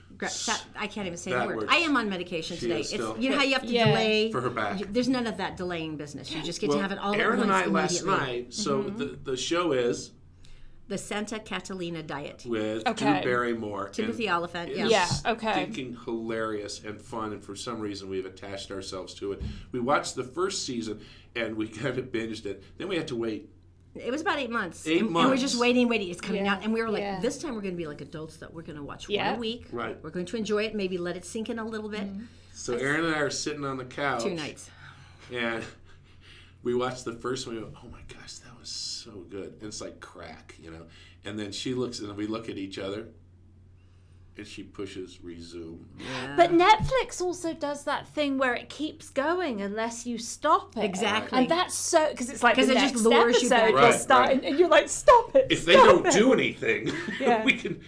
I can't even say That the word. works. I am on medication She today. is still. You know how you have to delay? For her back. There's none of that delaying business. You just get to have it all Erin at and once I last immediately. night, so the show is The Santa Catalina Diet. with Okay. Drew Barrymore. Timothy and Oliphant, it's yeah. Yeah, okay. Stinking hilarious and fun, and for some reason we've attached ourselves to it. We watched the first season, and we kind of binged it. Then we had to wait. It was about 8 months. 8 And we're months. just waiting. It's coming Yeah. out. And we were like, Yeah. this time we're going to be like adults that we're going to watch Yeah. one a week. Right. We're going to enjoy it, maybe let it sink in a little bit. So Erin and I are sitting on the couch. 2 nights. And we watched the first one. We go, oh my gosh, that was so good. And it's like crack, you know. And then she looks, and we look at each other, and she pushes resume. But Netflix also does that thing where it keeps going unless you stop it. Exactly. And that's so, because it's like the 'Cause it next just lures you episode back. will Right, start, right. and you're like, stop it. If they stop don't it. do anything, Yeah. we can.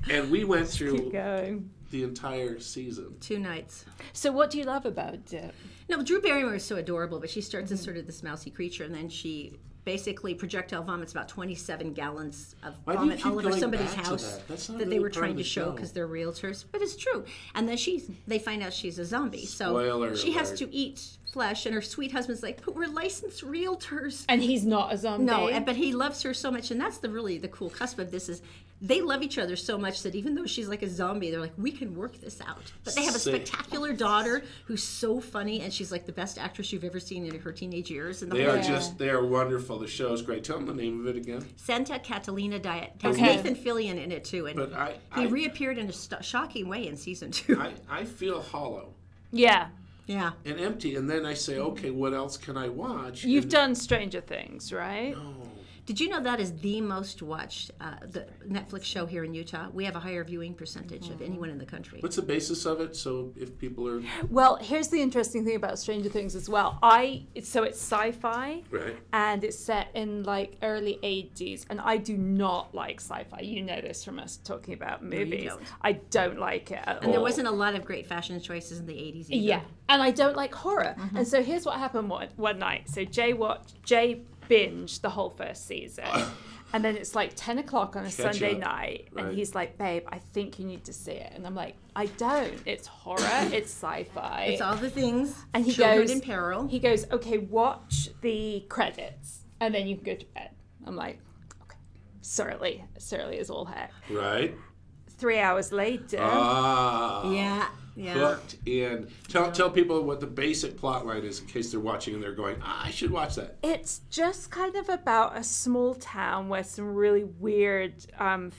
And we went Keep through going. the entire season. 2 nights. So what do you love about it? No, Drew Barrymore is so adorable, but she starts as sort of this mousy creature, and then she basically projectile vomits about 27 gallons of Why do you vomit keep all over going somebody's back to house that? That's not that they really were part of trying the to show show. because they're realtors. But it's true. And then they find out she's a zombie. Spoiler So she has alert. to eat flesh, and her sweet husband's like, but we're licensed realtors. And he's not a zombie. No, but he loves her so much, and that's the cool cusp of this is they love each other so much that even though she's like a zombie, they're like, we can work this out. But they have a Sick. spectacular daughter who's so funny, and she's like the best actress you've ever seen in her teenage years. And the They whole are they are wonderful. The show is great. Tell them the name of it again. Santa Catalina Diet. It has Okay. Nathan Fillion in it too, and But he reappeared in a shocking way in season 2. I feel hollow Yeah. Yeah. and empty, and then I say, okay, what else can I watch? You've And- done Stranger Things, right? Did you know that is the most watched the Netflix show here in Utah? We have a higher viewing percentage of anyone in the country. What's the basis of it? So if people are Well, here's the interesting thing about Stranger Things as well. It's sci-fi, right, and it's set in like early 80s, and I do not like sci-fi. You know this from us talking about you movies. don't. I don't like it at And there all. wasn't a lot of great fashion choices in the 80s either. Yeah, and I don't like horror. And so here's what happened one night. So Jay binged the whole first season. And then it's like 10 o'clock on a Sunday up. night. Right. And he's like, babe, I think you need to see it. And I'm like, I don't. It's horror. It's sci-fi. It's all the things. And he Children goes, in peril. He goes, okay, watch the credits. And then you can go to bed. I'm like, okay. Surly as all heck. right? 3 hours later. Yeah. Hooked in. Tell people what the basic plot line is in case they're watching and they're going, I should watch that. It's just kind of about a small town where some really weird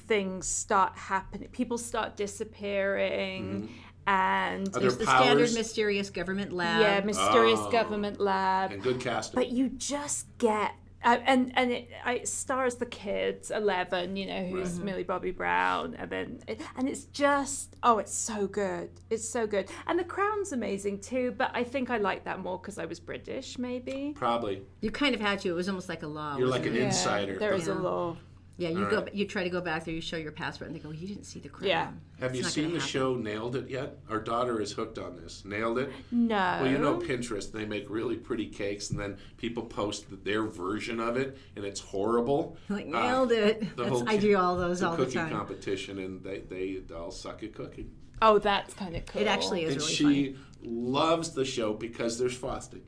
things start happening. People start disappearing, and Are There's there the standard powers mysterious government lab. yeah, mysterious government lab. and good casting? But you just get. And it stars the kids, 11, who's Millie Bobby Brown, and it's just, it's so good. It's so good. And The Crown's amazing too, but I think I like that more because I was British, maybe. Probably. You kind of had to. It was almost like a law. You're like wasn't an it? insider. There is a Yeah. law. Yeah, you All go. right. You try to go back there. You show your passport, and they go, "You didn't see the Crown." Yeah. Have you It's not seen gonna the happen. show Nailed It yet? Our daughter is hooked on this. Nailed It? No. Well, you know Pinterest, they make really pretty cakes, and then people post their version of it, and it's horrible. Like nailed it. The That's- whole I do all those all the cooking time. competition, and they all suck at cooking. Oh, that's kind of cool. It actually is And really she funny. loves the show because there's frosting.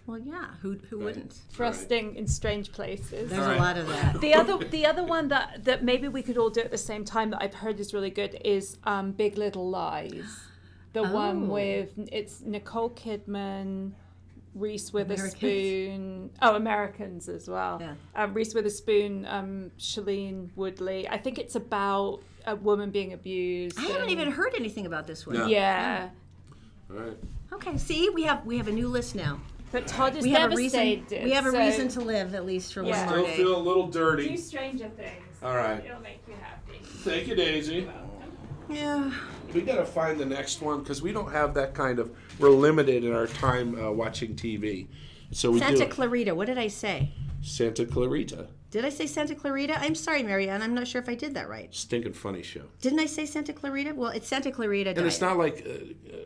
Well, yeah. Who wouldn't? Thrusting in strange places. There's All a right. lot of that. The other one that maybe we could all do at the same time that I've heard is really good is Big Little Lies. The one Oh. with it's Nicole Kidman, Reese Witherspoon. Oh, Americans as well. Yeah. Reese Witherspoon, Shailene Woodley. I think it's about a woman being abused. I haven't and- even heard anything about this one. No. Yeah. All right. Okay. See, we have a new list now. But Todd is We have a reason. devastated. We have a so reason to live at least for Yeah. one more Still day. feel a little dirty. do Stranger Things. All right. It'll make you happy. Thank you, Daisy. Yeah. We got to find the next one because we don't have that kind of. We're limited in our time watching TV, so we Santa do Clarita. What did I say? Santa Clarita. Did I say Santa Clarita? I'm sorry, Marianne. I'm not sure if I did that right. Stinking funny show. Didn't I say Santa Clarita? Well, it's Santa Clarita. And Diet. it's not like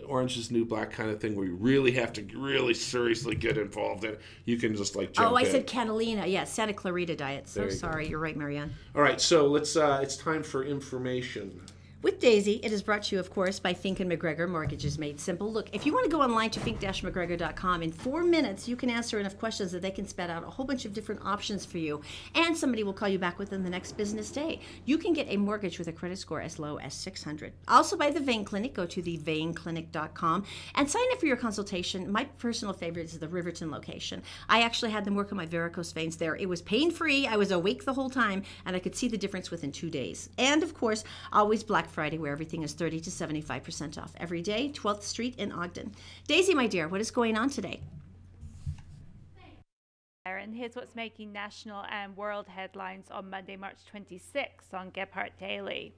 Orange is the New Black kind of thing where you really have to really seriously get involved in it. You can just like jump Oh, I in. said Catalina. Yeah, Santa Clarita Diet. So There you go. sorry. You're right, Marianne. All right, so let's. It's time for information. With Daisy, it is brought to you, of course, by Fink & McGregor Mortgages Made Simple. Look, if you want to go online to fink-mcgregor.com, in 4 minutes, you can answer enough questions that they can spit out a whole bunch of different options for you, and somebody will call you back within the next business day. You can get a mortgage with a credit score as low as 600. Also by the Vein Clinic, go to theveinclinic.com and sign up for your consultation. My personal favorite is the Riverton location. I actually had them work on my varicose veins there. It was pain-free. I was awake the whole time, and I could see the difference within 2 days. And, of course, always Black Friday, where everything is 30 to 75% off every day, 12th Street in Ogden. Daisy, my dear, what is going on today? Erin, here's what's making national and world headlines on Monday, March 26th on Gebhardt Daily.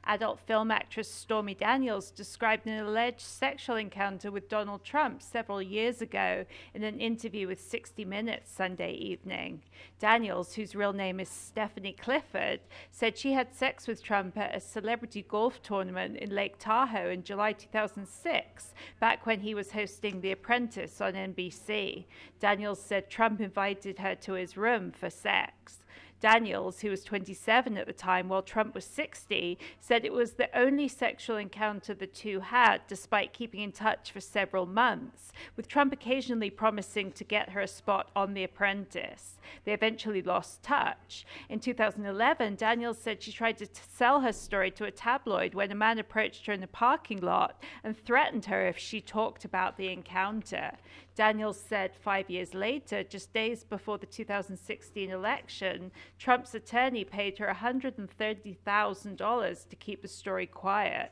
Adult film actress Stormy Daniels described an alleged sexual encounter with Donald Trump several years ago in an interview with 60 Minutes Sunday evening. Daniels, whose real name is Stephanie Clifford, said she had sex with Trump at a celebrity golf tournament in Lake Tahoe in July 2006, back when he was hosting The Apprentice on NBC. Daniels said Trump invited her to his room for sex. Daniels, who was 27 at the time while Trump was 60, said it was the only sexual encounter the two had, despite keeping in touch for several months, with Trump occasionally promising to get her a spot on The Apprentice. They eventually lost touch. In 2011, Daniels said she tried to sell her story to a tabloid when a man approached her in a parking lot and threatened her if she talked about the encounter. Daniels said 5 years later, just days before the 2016 election, Trump's attorney paid her $130,000 to keep the story quiet.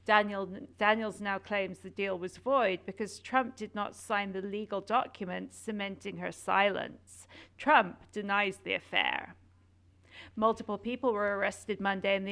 Daniels now claims the deal was void because Trump did not sign the legal documents cementing her silence. Trump denies the affair. Multiple people were arrested Monday in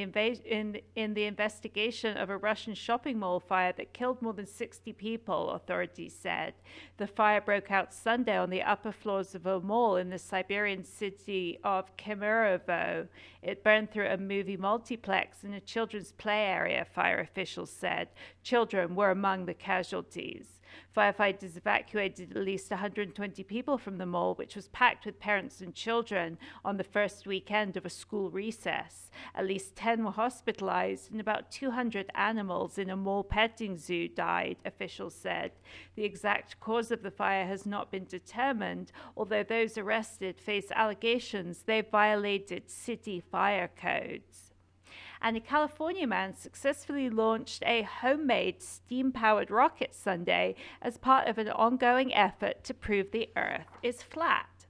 the investigation of a Russian shopping mall fire that killed more than 60 people, authorities said. The fire broke out Sunday on the upper floors of a mall in the Siberian city of Kemerovo. It burned through a movie multiplex and a children's play area, fire officials said. Children were among the casualties. Firefighters evacuated at least 120 people from the mall, which was packed with parents and children on the first weekend of a school recess. At least 10 were hospitalized, and about 200 animals in a mall petting zoo died, officials said. The exact cause of the fire has not been determined, although those arrested face allegations they violated city fire codes. And a California man successfully launched a homemade steam-powered rocket Sunday as part of an ongoing effort to prove the Earth is flat.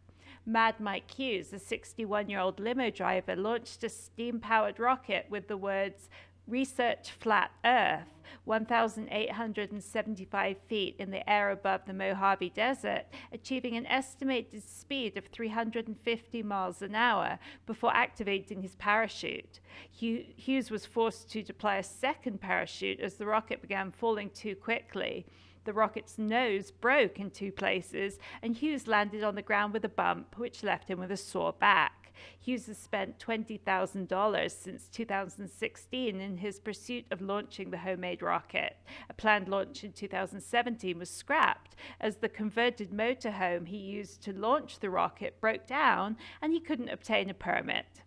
Mad Mike Hughes, a 61-year-old limo driver, launched a steam-powered rocket with the words, "Research Flat Earth," 1,875 feet in the air above the Mojave Desert, achieving an estimated speed of 350 miles an hour before activating his parachute. Hughes was forced to deploy a second parachute as the rocket began falling too quickly. The rocket's nose broke in 2 places, and Hughes landed on the ground with a bump, which left him with a sore back. Hughes has spent $20,000 since 2016 in his pursuit of launching the homemade rocket. A planned launch in 2017 was scrapped as the converted motorhome he used to launch the rocket broke down and he couldn't obtain a permit.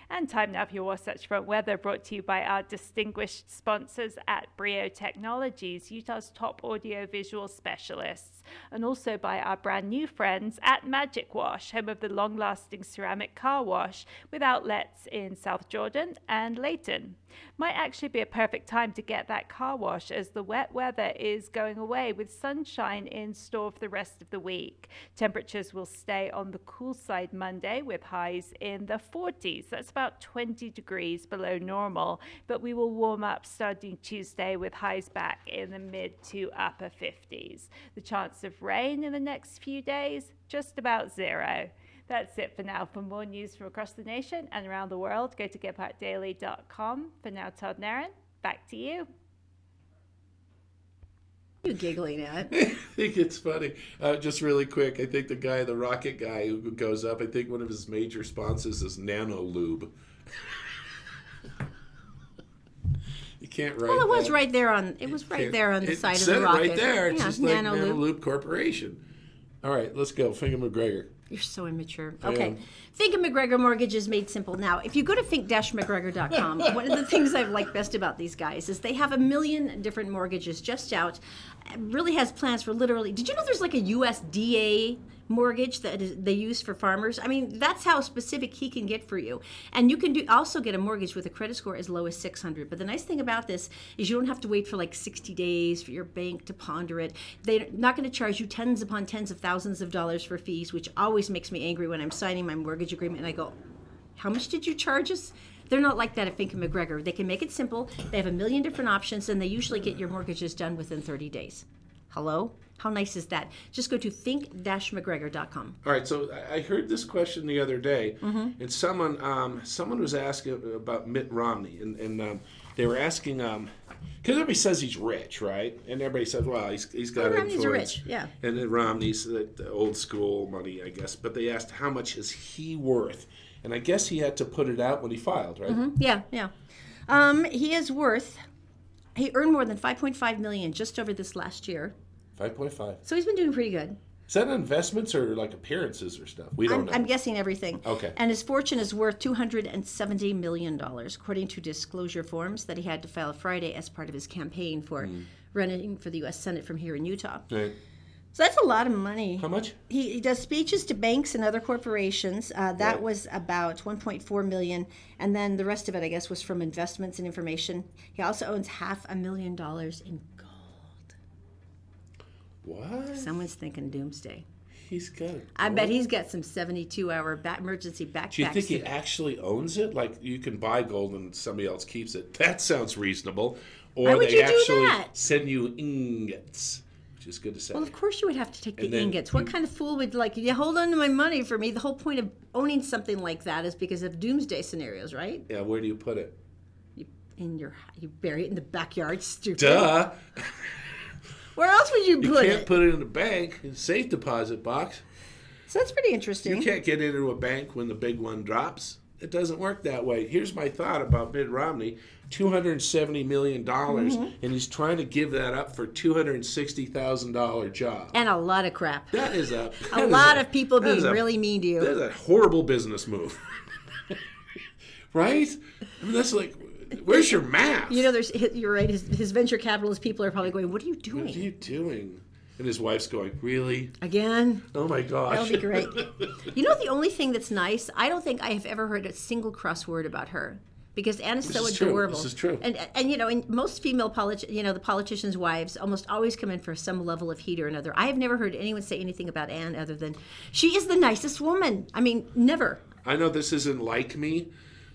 And time now for your Wasatch Front weather, brought to you by our distinguished sponsors at Brio Technologies, Utah's top audio-visual specialists, and also by our brand new friends at Magic Wash, home of the long-lasting ceramic car wash, with outlets in South Jordan and Layton. Might actually be a perfect time to get that car wash as the wet weather is going away, with sunshine in store for the rest of the week. Temperatures will stay on the cool side Monday with highs in the 40s. That's about 20 degrees below normal, but we will warm up starting Tuesday with highs back in the mid to upper 50s. The chance of rain in the next few days, just about 0. That's it for now. For more news from across the nation and around the world, go to GebhardtDaily.com. For now, Todd and Erin, back to you. You giggling at? I think it's funny. Just really quick, I think the rocket guy who goes up, I think one of his major sponsors is Nano Lube. You can't write. Well, it was that. right there on. It was right there on the side of the rocket. Right there. It's yeah, just like Nano Lube Corporation. All right, let's go. Finga McGregor. You're so immature. Okay. Fink and McGregor Mortgage is made simple. Now, if you go to fink-mcgregor.com, one of the things I've liked best about these guys is they have 1 million different mortgages just out. It really has plans for literally, did you know there's like a USDA mortgage that they use for farmers? I mean, that's how specific he can get for you. And you can also get a mortgage with a credit score as low as 600. But the nice thing about this is you don't have to wait for like 60 days for your bank to ponder it. They're not going to charge you tens upon tens of thousands of dollars for fees, which always makes me angry when I'm signing my mortgage agreement and I go, how much did you charge us? They're not like that at Fink & McGregor. They can make it simple. They have 1 million different options, and they usually get your mortgages done within 30 days. Hello? How nice is that? Just go to fink-mcgregor.com. All right, so I heard this question the other day, and someone was asking about Mitt Romney, and they were asking, because everybody says he's rich, right? And everybody says, well, he's got influence. Romney's rich, yeah. And then Romney's the old school money, I guess. But they asked, how much is he worth? And I guess he had to put it out when he filed, right? Yeah. He is worth, he earned more than $5.5 million just over this last year. 5.5. So he's been doing pretty good. Is that investments or like appearances or stuff? We don't know. I'm guessing everything. Okay. And his fortune is worth $270 million, according to disclosure forms that he had to file Friday as part of his campaign for running for the U.S. Senate from here in Utah. Right. So that's a lot of money. How much? He does speeches to banks and other corporations. That was about $1.4 million, and then the rest of it, I guess, was from investments and information. He also owns $500,000 in gold. What? Someone's thinking doomsday. He's got it. I bet he's got some 72-hour emergency backpacks. Do you think he actually owns it? Like you can buy gold and somebody else keeps it. That sounds reasonable. Or Why would they you do actually that? send you ingots. Is good to say. Well, of course you would have to take the ingots. What kind of fool would hold on to my money for me? The whole point of owning something like that is because of doomsday scenarios, right? Yeah, where do you put it? You bury it in the backyard, stupid. Duh. Where else would you put it? You can't put it in the bank, in a safe deposit box. So that's pretty interesting. You can't get into a bank when the big one drops. It doesn't work that way. Here's my thought about Mitt Romney. $270 million, and he's trying to give that up for $260,000 job. And a lot of crap. That is a lot of people being really mean to you. That's a horrible business move. Right? I mean, that's like, where's your math? You know, you're right. His venture capitalist people are probably going, what are you doing? What are you doing? And his wife's going, really? Again? Oh, my gosh. That'll be great. You know, the only thing that's nice, I don't think I have ever heard a single cross word about her. Because Anne is so adorable. This is true. And you know, and most female the politicians' wives almost always come in for some level of heat or another. I have never heard anyone say anything about Anne other than she is the nicest woman. I mean, never. I know this isn't like me,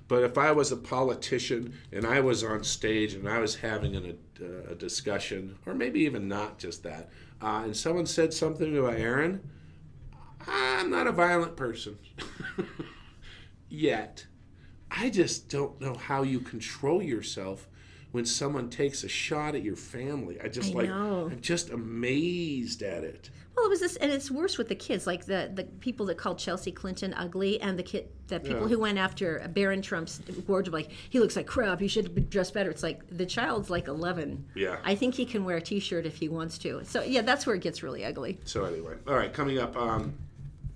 but if I was a politician and I was on stage and I was having a discussion, or maybe even not just that, and someone said something about Erin, I'm not a violent person. Yet. I just don't know how you control yourself when someone takes a shot at your family. I'm just amazed at it. Well, it was this, and it's worse with the kids, like the people that called Chelsea Clinton ugly, and the people who went after Barron Trump's wardrobe, like, he looks like crap, he should be dressed better. It's like, the child's like 11. Yeah. I think he can wear a T-shirt if he wants to. So, yeah, that's where it gets really ugly. So anyway, all right, coming up,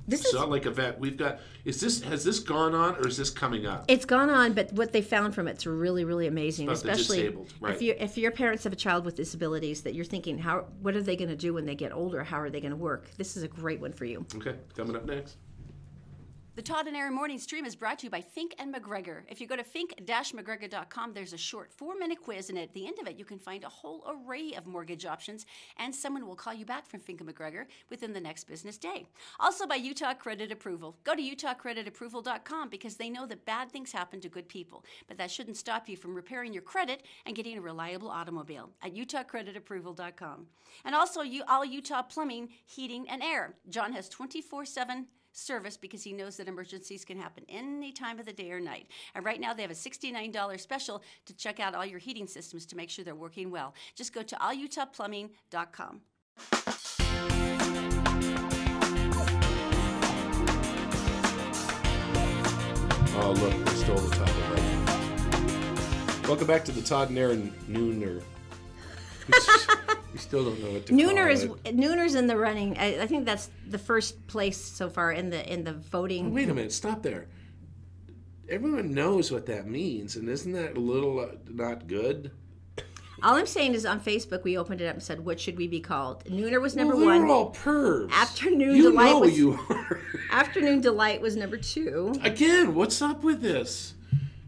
Salt Lake event. We've got. Has this gone on or is this coming up? It's gone on, but what they found from it's really, really amazing. About especially the disabled, right. if your parents have a child with disabilities that you're thinking, what are they going to do when they get older? How are they going to work? This is a great one for you. Okay, coming up next. The Todd and Erin Morning Stream is brought to you by Fink and McGregor. If you go to fink-mcgregor.com, there's a short 4-minute quiz, and at the end of it, you can find a whole array of mortgage options, and someone will call you back from Fink and McGregor within the next business day. Also by Utah Credit Approval. Go to utahcreditapproval.com because they know that bad things happen to good people, but that shouldn't stop you from repairing your credit and getting a reliable automobile at utahcreditapproval.com. And also all Utah Plumbing, Heating, and Air. John has 24/7 service because he knows that emergencies can happen any time of the day or night. And right now they have a $69 special to check out all your heating systems to make sure they're working well. Just go to allutahplumbing.com. Oh, look, they stole the top of it. Welcome back to the Todd and Erin Nooner. We still don't know what to Nooner's in the running. I think that's the first place so far in the voting. Wait a minute, stop there. Everyone knows what that means, and isn't that a little not good? All I'm saying is on Facebook we opened it up and said, what should we be called? Nooner was number they're 1. They're all pervs. Afternoon you Delight know was, you are. Afternoon Delight was number 2. Again, what's up with this?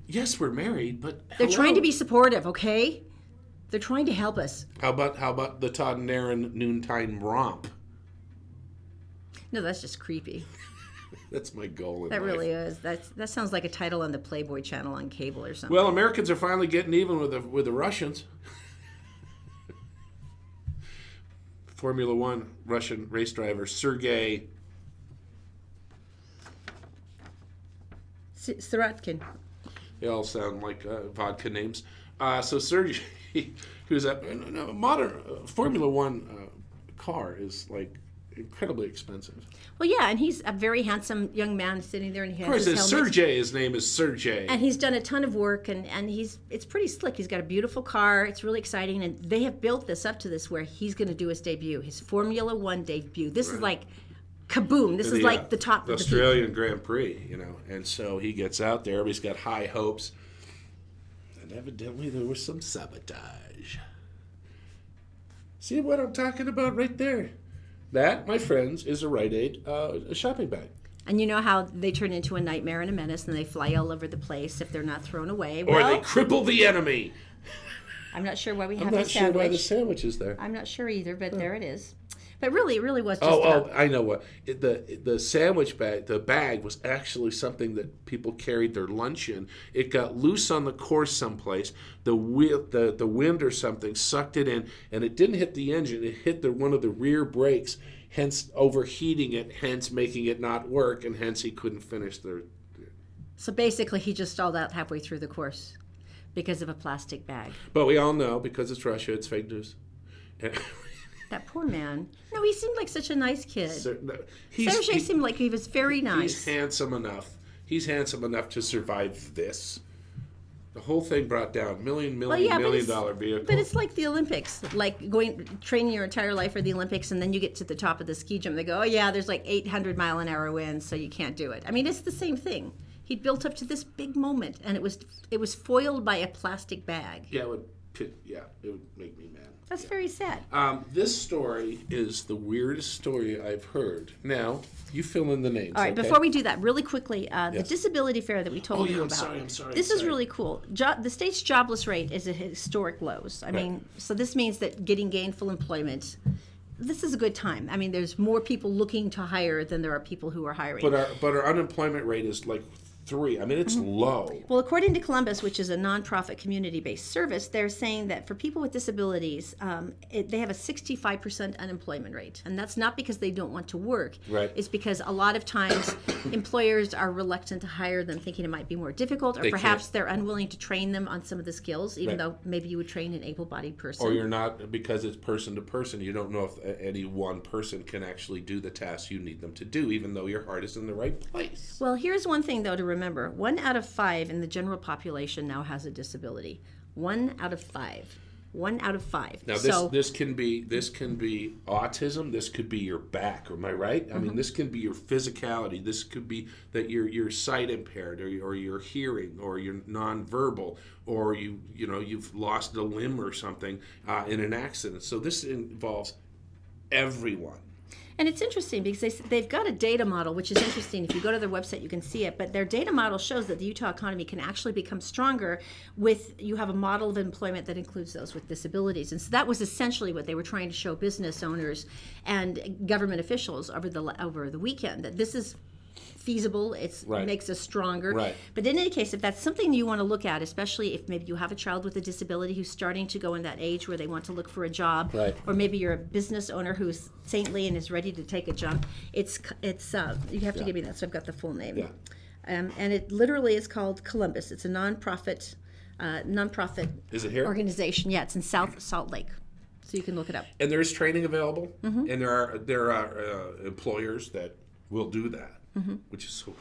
Yes, we're married, but they're trying to be supportive, okay? They're trying to help us. How about the Todd and Erin noontime romp? No, that's just creepy. That's my goal in That life. really is. That sounds like a title on the Playboy channel on cable or something. Well, Americans are finally getting even with the Russians. Formula One Russian race driver Sergei Sirotkin. They all sound like vodka names. So Sergei, who's a modern Formula One car, is like incredibly expensive. Well, yeah, and he's a very handsome young man sitting there, and he has of course, his helmet. Sergei. His name is Sergei, and he's done a ton of work, and it's pretty slick. He's got a beautiful car. It's really exciting, and they have built this up to this where he's going to do his debut, his Formula One debut. This is like kaboom! This is like the top of the Australian Grand Prix, you know. And so he gets out there. Everybody's got high hopes, and evidently there was some sabotage. See what I'm talking about right there? That, my friends, is a Rite Aid a shopping bag. And you know how they turn into a nightmare and a menace, and they fly all over the place if they're not thrown away. Or they cripple the enemy. I'm not sure why we have I'm the not sandwich. sure why the sandwich is there. I'm not sure either, but there it is. But really, it really was just I know what. The sandwich bag, the bag was actually something that people carried their lunch in. It got loose on the course someplace. The wind or something sucked it in, and it didn't hit the engine. It hit one of the rear brakes, hence overheating it, hence making it not work, and hence he couldn't finish the... So basically, he just stalled out halfway through the course because of a plastic bag. But we all know, because it's Russia, it's fake news. That poor man. No, he seemed like such a nice kid. Sergei seemed like he was very nice. He's handsome enough. He's handsome enough to survive this. The whole thing brought down million dollar vehicle. But it's like the Olympics, like training your entire life for the Olympics, and then you get to the top of the ski jump. They go, oh yeah, there's like 800-mile-an-hour winds, so you can't do it. I mean, it's the same thing. He built up to this big moment, and it was foiled by a plastic bag. Yeah, it would make me mad. That's very sad. This story is the weirdest story I've heard. Now, you fill in the names. All right, okay? Before we do that, really quickly, the disability fair that we told you about. I'm sorry. This is really cool. The state's jobless rate is at historic lows. I mean, so this means that getting gainful employment, this is a good time. I mean, there's more people looking to hire than there are people who are hiring. But our unemployment rate is like 3. I mean, it's low. Well, according to Columbus, which is a nonprofit community-based service, they're saying that for people with disabilities, they have a 65% unemployment rate. And that's not because they don't want to work. Right. It's because a lot of times employers are reluctant to hire them, thinking it might be more difficult, or perhaps they're unwilling to train them on some of the skills, even though maybe you would train an able-bodied person. Or you're not, because it's person to person, you don't know if any one person can actually do the tasks you need them to do, even though your heart is in the right place. Well, here's one thing, though, to remember. 1 out of 5 in the general population now has a disability. 1 out of 5. 1 out of 5. Now, this can be autism. This could be your back. Am I right? I mean, this can be your physicality. This could be that you're sight impaired, or you're hearing, or you're nonverbal, or you've lost a limb or something in an accident. So this involves everyone. And it's interesting because they've got a data model, which is interesting. If you go to their website, you can see it. But their data model shows that the Utah economy can actually become stronger you have a model of employment that includes those with disabilities. And so that was essentially what they were trying to show business owners and government officials over the weekend, that this is feasible. It makes us stronger. Right. But in any case, if that's something you want to look at, especially if maybe you have a child with a disability who's starting to go in that age where they want to look for a job, or maybe you're a business owner who's saintly and is ready to take a jump, it's you have to give me that, so I've got the full name. Yeah. And it literally is called Columbus. It's a nonprofit Is it here? organization. Yeah, it's in South Salt Lake. So you can look it up. And there is training available, and there are employers that will do that, which is so cool.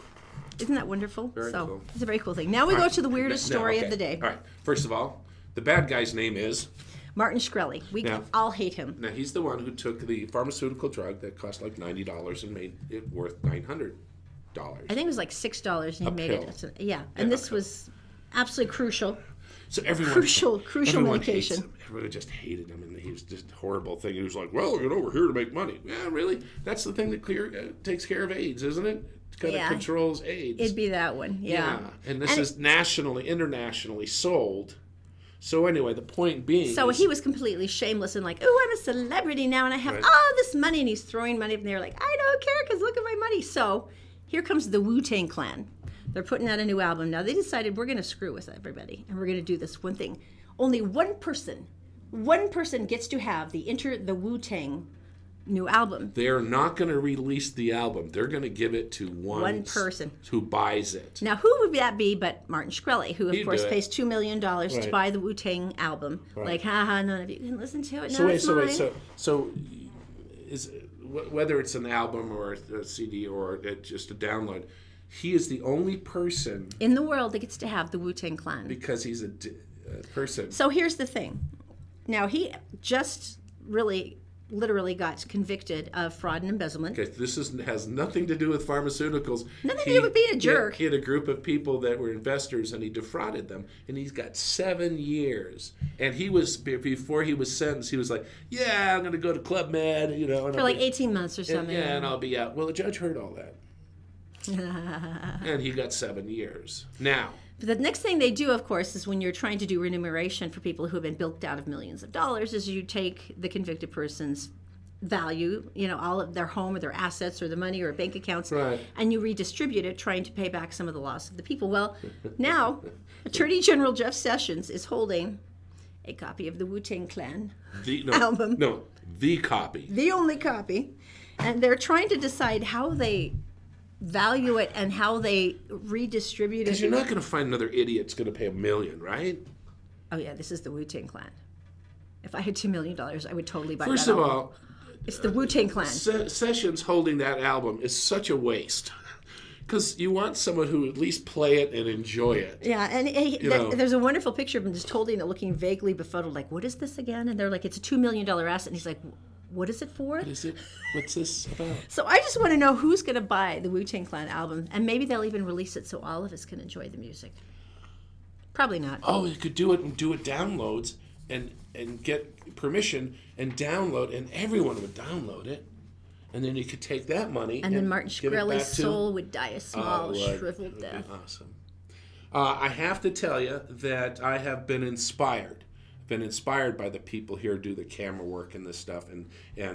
Isn't that wonderful? Very cool. It's a very cool thing. Now we go to the weirdest story of the day. All right. First of all, the bad guy's name is... Martin Shkreli. We all hate him. Now, he's the one who took the pharmaceutical drug that cost like $90 and made it worth $900. I think it was like $6 and he made pill. it. Yeah, and this was absolutely crucial. So everyone, crucial everyone medication. Everyone just hated him, and he was just a horrible thing. He was like, "Well, we're here to make money." Yeah, really? That's the thing that takes care of AIDS, isn't it? It kind of controls AIDS. It'd be that one, yeah. And this is internationally sold. So anyway, the point being... So he was completely shameless and like, oh, I'm a celebrity now, and I have all this money, and he's throwing money up in the air like, I don't care, because look at my money. So here comes the Wu-Tang Clan. They're putting out a new album now. They decided we're going to screw with everybody, and we're going to do this one thing. Only one person gets to have the Wu-Tang new album. They're not going to release the album. They're going to give it to one person who buys it. Now, who would that be but Martin Shkreli, who, of course, pays $2 million to buy the Wu-Tang album. Right. Like, haha, none of you can listen to it. So is whether it's an album or a CD or just a download, he is the only person in the world that gets to have the Wu-Tang Clan. Because he's a person. So here's the thing. Now, he just literally got convicted of fraud and embezzlement. Okay, this has nothing to do with pharmaceuticals. Nothing to do with being a jerk. He had a group of people that were investors, and he defrauded them, and he's got 7 years. And he was, before he was sentenced, he was like, "Yeah, I'm going to go to Club Med," for like 18 months or something. And I'll be out. Well, the judge heard all that. And he got 7 years. Now, but the next thing they do, of course, is when you're trying to do remuneration for people who have been bilked out of millions of dollars, is you take the convicted person's value, all of their home or their assets or the money or bank accounts, and you redistribute it, trying to pay back some of the loss of the people. Well, now, Attorney General Jeff Sessions is holding a copy of the Wu-Tang Clan album. No, the copy. The only copy. And they're trying to decide how they value it and how they redistribute it. Because you're not going to find another idiot that's going to pay $1 million, right? Oh yeah, this is the Wu-Tang Clan. If I had $2 million, I would totally buy First that of album. all, it's the Wu-Tang Clan. Sessions holding that album is such a waste. Because you want someone who at least play it and enjoy it. Yeah, and there's a wonderful picture of him just holding it, looking vaguely befuddled, like, what is this again? And they're like, it's a $2 million asset. And he's like, what is it for? What is it? What's this about? So I just want to know who's going to buy the Wu-Tang Clan album, and maybe they'll even release it so all of us can enjoy the music. Probably not. Oh, you could do it and do it downloads and get permission and download, and everyone would download it. And then you could take that money and then Martin Shkreli's soul would die a small, shriveled death. Awesome. I have to tell you that I have been inspired. Been inspired by the people here who do the camera work and this stuff, and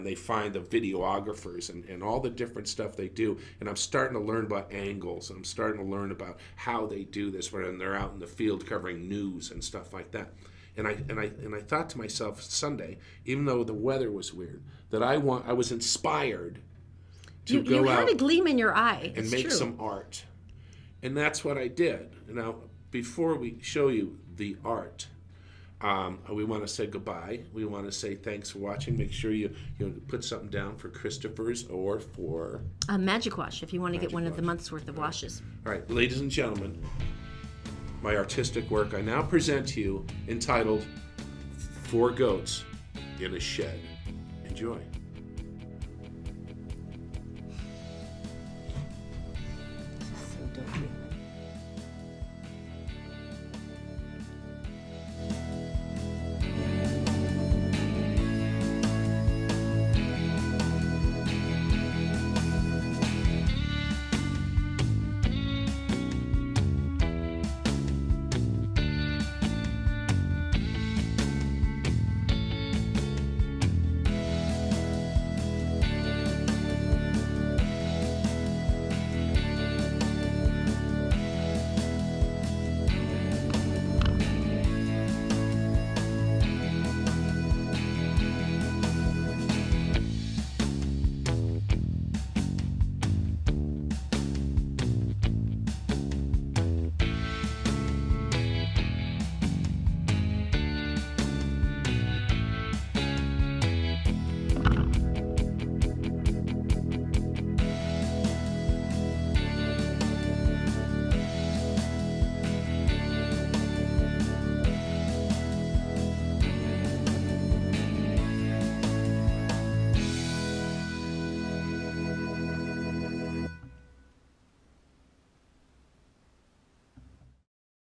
they find the videographers and all the different stuff they do, and I'm starting to learn about angles, and I'm starting to learn about how they do this when they're out in the field covering news and stuff like that. And I thought to myself Sunday, even though the weather was weird, that I was inspired to go out. You had a gleam in your eye. And make some art. And that's what I did. Now, before we show you the art, we want to say goodbye. We want to say thanks for watching. Make sure you put something down for Christopher's or for Magic Wash if you want to get one of the month's worth of washes. All right, ladies and gentlemen, my artistic work I now present to you, entitled 4 Goats in a Shed. Enjoy.